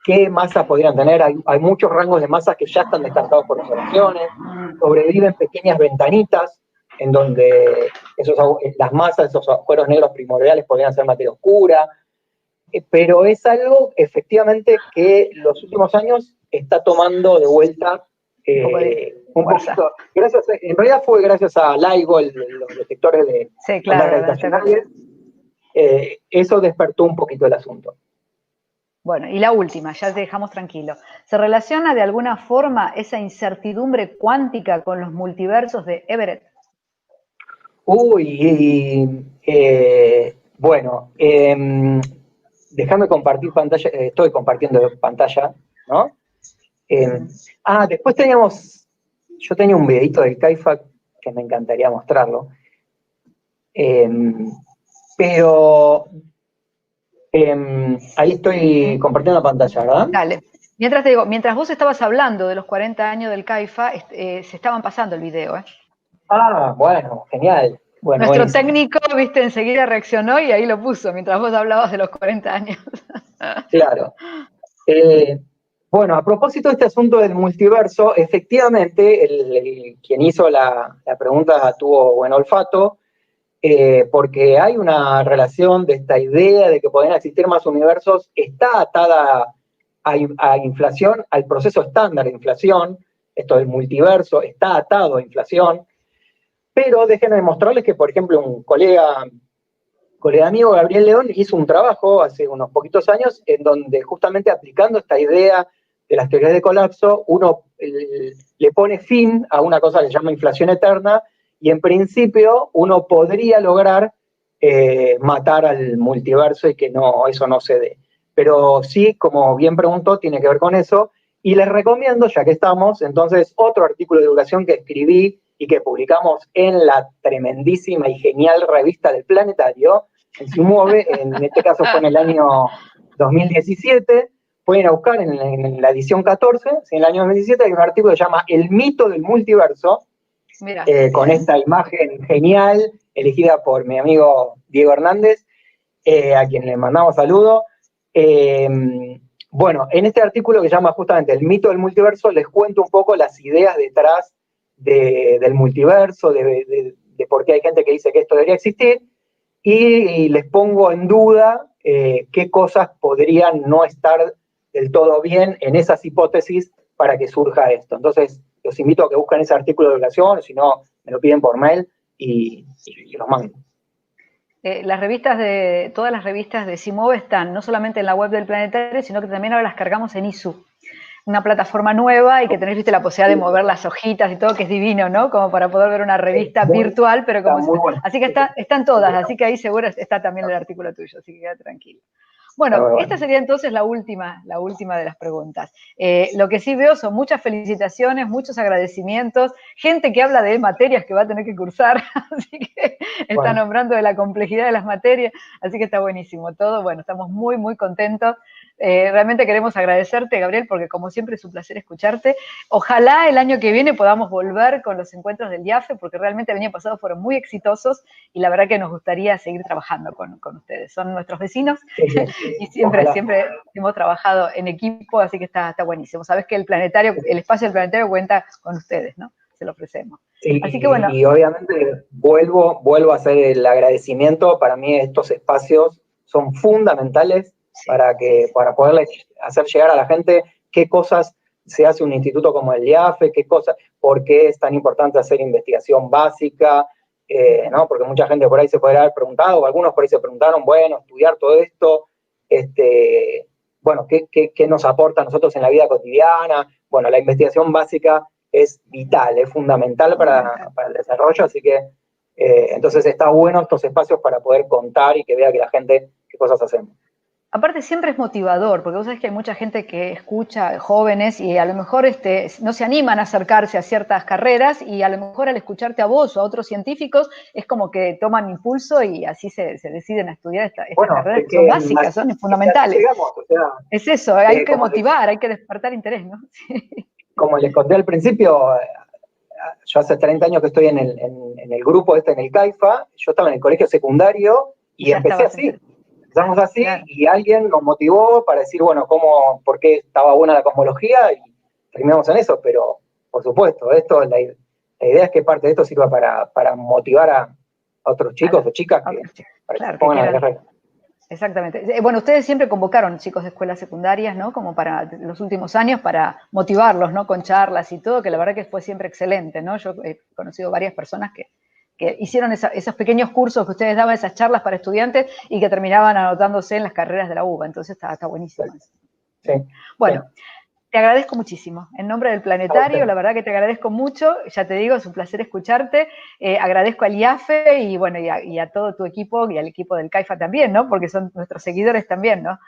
qué masa podrían tener. Hay muchos rangos de masas que ya están descartados por observaciones, sobreviven pequeñas ventanitas en donde las masas, esos agujeros negros primordiales podrían ser materia oscura, pero es algo efectivamente que los últimos años está tomando de vuelta un poquito, en realidad fue gracias a LIGO, los detectores de ondas gravitacionales, eso despertó un poquito el asunto. Bueno, y la última, ya te dejamos tranquilo. ¿Se relaciona de alguna forma esa incertidumbre cuántica con los multiversos de Everett? Bueno, déjame compartir pantalla, estoy compartiendo pantalla, ¿no? Después yo tenía un videito del CAIFA que me encantaría mostrarlo, pero ahí estoy compartiendo la pantalla, ¿verdad? Dale. Mientras te digo, mientras vos estabas hablando de los 40 años del CAIFA, se estaban pasando el video, ¿eh? Bueno, genial. Bueno, nuestro técnico, viste, enseguida reaccionó y ahí lo puso, mientras vos hablabas de los 40 años. Claro. Bueno, a propósito de este asunto del multiverso, efectivamente, quien hizo la pregunta tuvo buen olfato, porque hay una relación de esta idea de que podrían existir más universos, está atada a inflación, al proceso estándar de inflación, esto del multiverso está atado a inflación, pero déjenme mostrarles que, por ejemplo, un colega amigo, Gabriel León, hizo un trabajo hace unos poquitos años en donde justamente aplicando esta idea de las teorías de colapso, uno le pone fin a una cosa que se llama inflación eterna, y en principio uno podría lograr matar al multiverso y que eso no se dé. Pero sí, como bien preguntó, tiene que ver con eso, y les recomiendo, ya que estamos, entonces otro artículo de divulgación que escribí y que publicamos en la tremendísima y genial revista del Planetario, en SIMUOVE, en este caso fue en el año 2017, pueden buscar en la edición 14, en el año 2017 hay un artículo que se llama El mito del multiverso, con esta imagen genial, elegida por mi amigo Diego Hernández, a quien le mandamos saludo. Bueno, en este artículo que se llama justamente El mito del multiverso, les cuento un poco las ideas detrás del multiverso, de por qué hay gente que dice que esto debería existir, y les pongo en duda qué cosas podrían no estar del todo bien en esas hipótesis para que surja esto. Entonces, los invito a que busquen ese artículo de divulgación, si no, me lo piden por mail y los mando. Todas las revistas de SIMOVE están no solamente en la web del Planetario, sino que también ahora las cargamos en ISU, una plataforma nueva, y que tenés, viste, la posibilidad de mover las hojitas y todo, que es divino, ¿no? Como para poder ver una revista virtual, pero como bueno. Así que están todas, así que ahí seguro está también el artículo tuyo, así que queda tranquilo. Bueno, esta sería entonces la última de las preguntas. Lo que sí veo son muchas felicitaciones, muchos agradecimientos, gente que habla de materias que va a tener que cursar, así que está nombrando de la complejidad de las materias, así que está buenísimo todo. Bueno, estamos muy, muy contentos. Realmente queremos agradecerte, Gabriel, porque como siempre es un placer escucharte. Ojalá el año que viene podamos volver con los encuentros del IAFE, porque realmente el año pasado fueron muy exitosos y la verdad que nos gustaría seguir trabajando con ustedes. Son nuestros vecinos y siempre hemos trabajado en equipo, así que está buenísimo. Sabes que el espacio del planetario cuenta con ustedes, ¿no? Se lo ofrecemos. Así que bueno. Y obviamente vuelvo a hacer el agradecimiento. Para mí estos espacios son fundamentales para poderle hacer llegar a la gente qué cosas se hace un instituto como el IAFE, por qué es tan importante hacer investigación básica, ¿no? Porque mucha gente por ahí se podría haber preguntado, o algunos por ahí se preguntaron, bueno, estudiar todo esto, bueno, ¿qué nos aporta a nosotros en la vida cotidiana? Bueno, la investigación básica es vital, es fundamental para el desarrollo, así que entonces está bueno estos espacios para poder contar y que vea que la gente qué cosas hacemos. Aparte siempre es motivador, porque vos sabés que hay mucha gente que escucha, jóvenes, y a lo mejor no se animan a acercarse a ciertas carreras, y a lo mejor al escucharte a vos o a otros científicos es como que toman impulso y así se deciden a estudiar estas carreras que son básicas, son fundamentales. Es eso, hay que motivar, hay que despertar interés, ¿no? Como les conté al principio, yo hace 30 años que estoy en el grupo en el CAIFA, yo estaba en el colegio secundario Y empecé así. Empezamos así, claro. Y alguien nos motivó para decir, bueno, por qué estaba buena la cosmología, y terminamos en eso, pero por supuesto, la idea es que parte de esto sirva para motivar a otros chicos o chicas para que se pongan a la carrera. Exactamente. Bueno, ustedes siempre convocaron chicos de escuelas secundarias, ¿no? Como para los últimos años, para motivarlos, ¿no? Con charlas y todo, que la verdad que fue siempre excelente, ¿no? Yo he conocido varias personas que hicieron esos pequeños cursos que ustedes daban, esas charlas para estudiantes y que terminaban anotándose en las carreras de la UBA. Entonces está buenísimo eso. Sí. Bueno, te agradezco muchísimo. En nombre del planetario, la verdad que te agradezco mucho. Ya te digo, es un placer escucharte. Agradezco al IAFE y, bueno, y a todo tu equipo y al equipo del CAIFA también, ¿no? Porque son nuestros seguidores también, ¿no?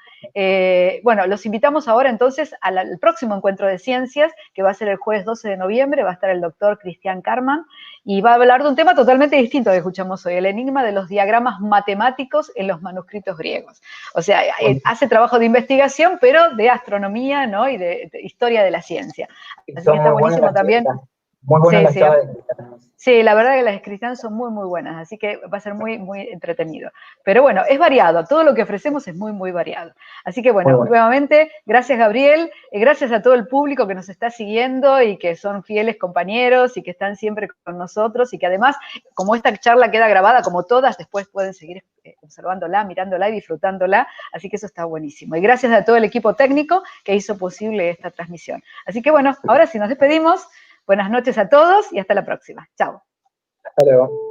Bueno, los invitamos ahora entonces al próximo encuentro de ciencias, que va a ser el jueves 12 de noviembre. Va a estar el doctor Cristian Karman y va a hablar de un tema totalmente distinto que escuchamos hoy, el enigma de los diagramas matemáticos en los manuscritos griegos. O sea, hace trabajo de investigación, pero de astronomía, ¿no? Y de historia de la ciencia. Así que está buenísimo también. Muy buenas las charlas. Sí, la verdad que las cristianas son muy, muy buenas, así que va a ser muy, muy entretenido. Pero bueno, es variado, todo lo que ofrecemos es muy, muy variado. Así que bueno, nuevamente, gracias Gabriel, gracias a todo el público que nos está siguiendo y que son fieles compañeros y que están siempre con nosotros y que además, como esta charla queda grabada, como todas, después pueden seguir observándola, mirándola y disfrutándola, así que eso está buenísimo. Y gracias a todo el equipo técnico que hizo posible esta transmisión. Así que bueno, ahora sí nos despedimos. Buenas noches a todos y hasta la próxima. Chao. Hasta luego.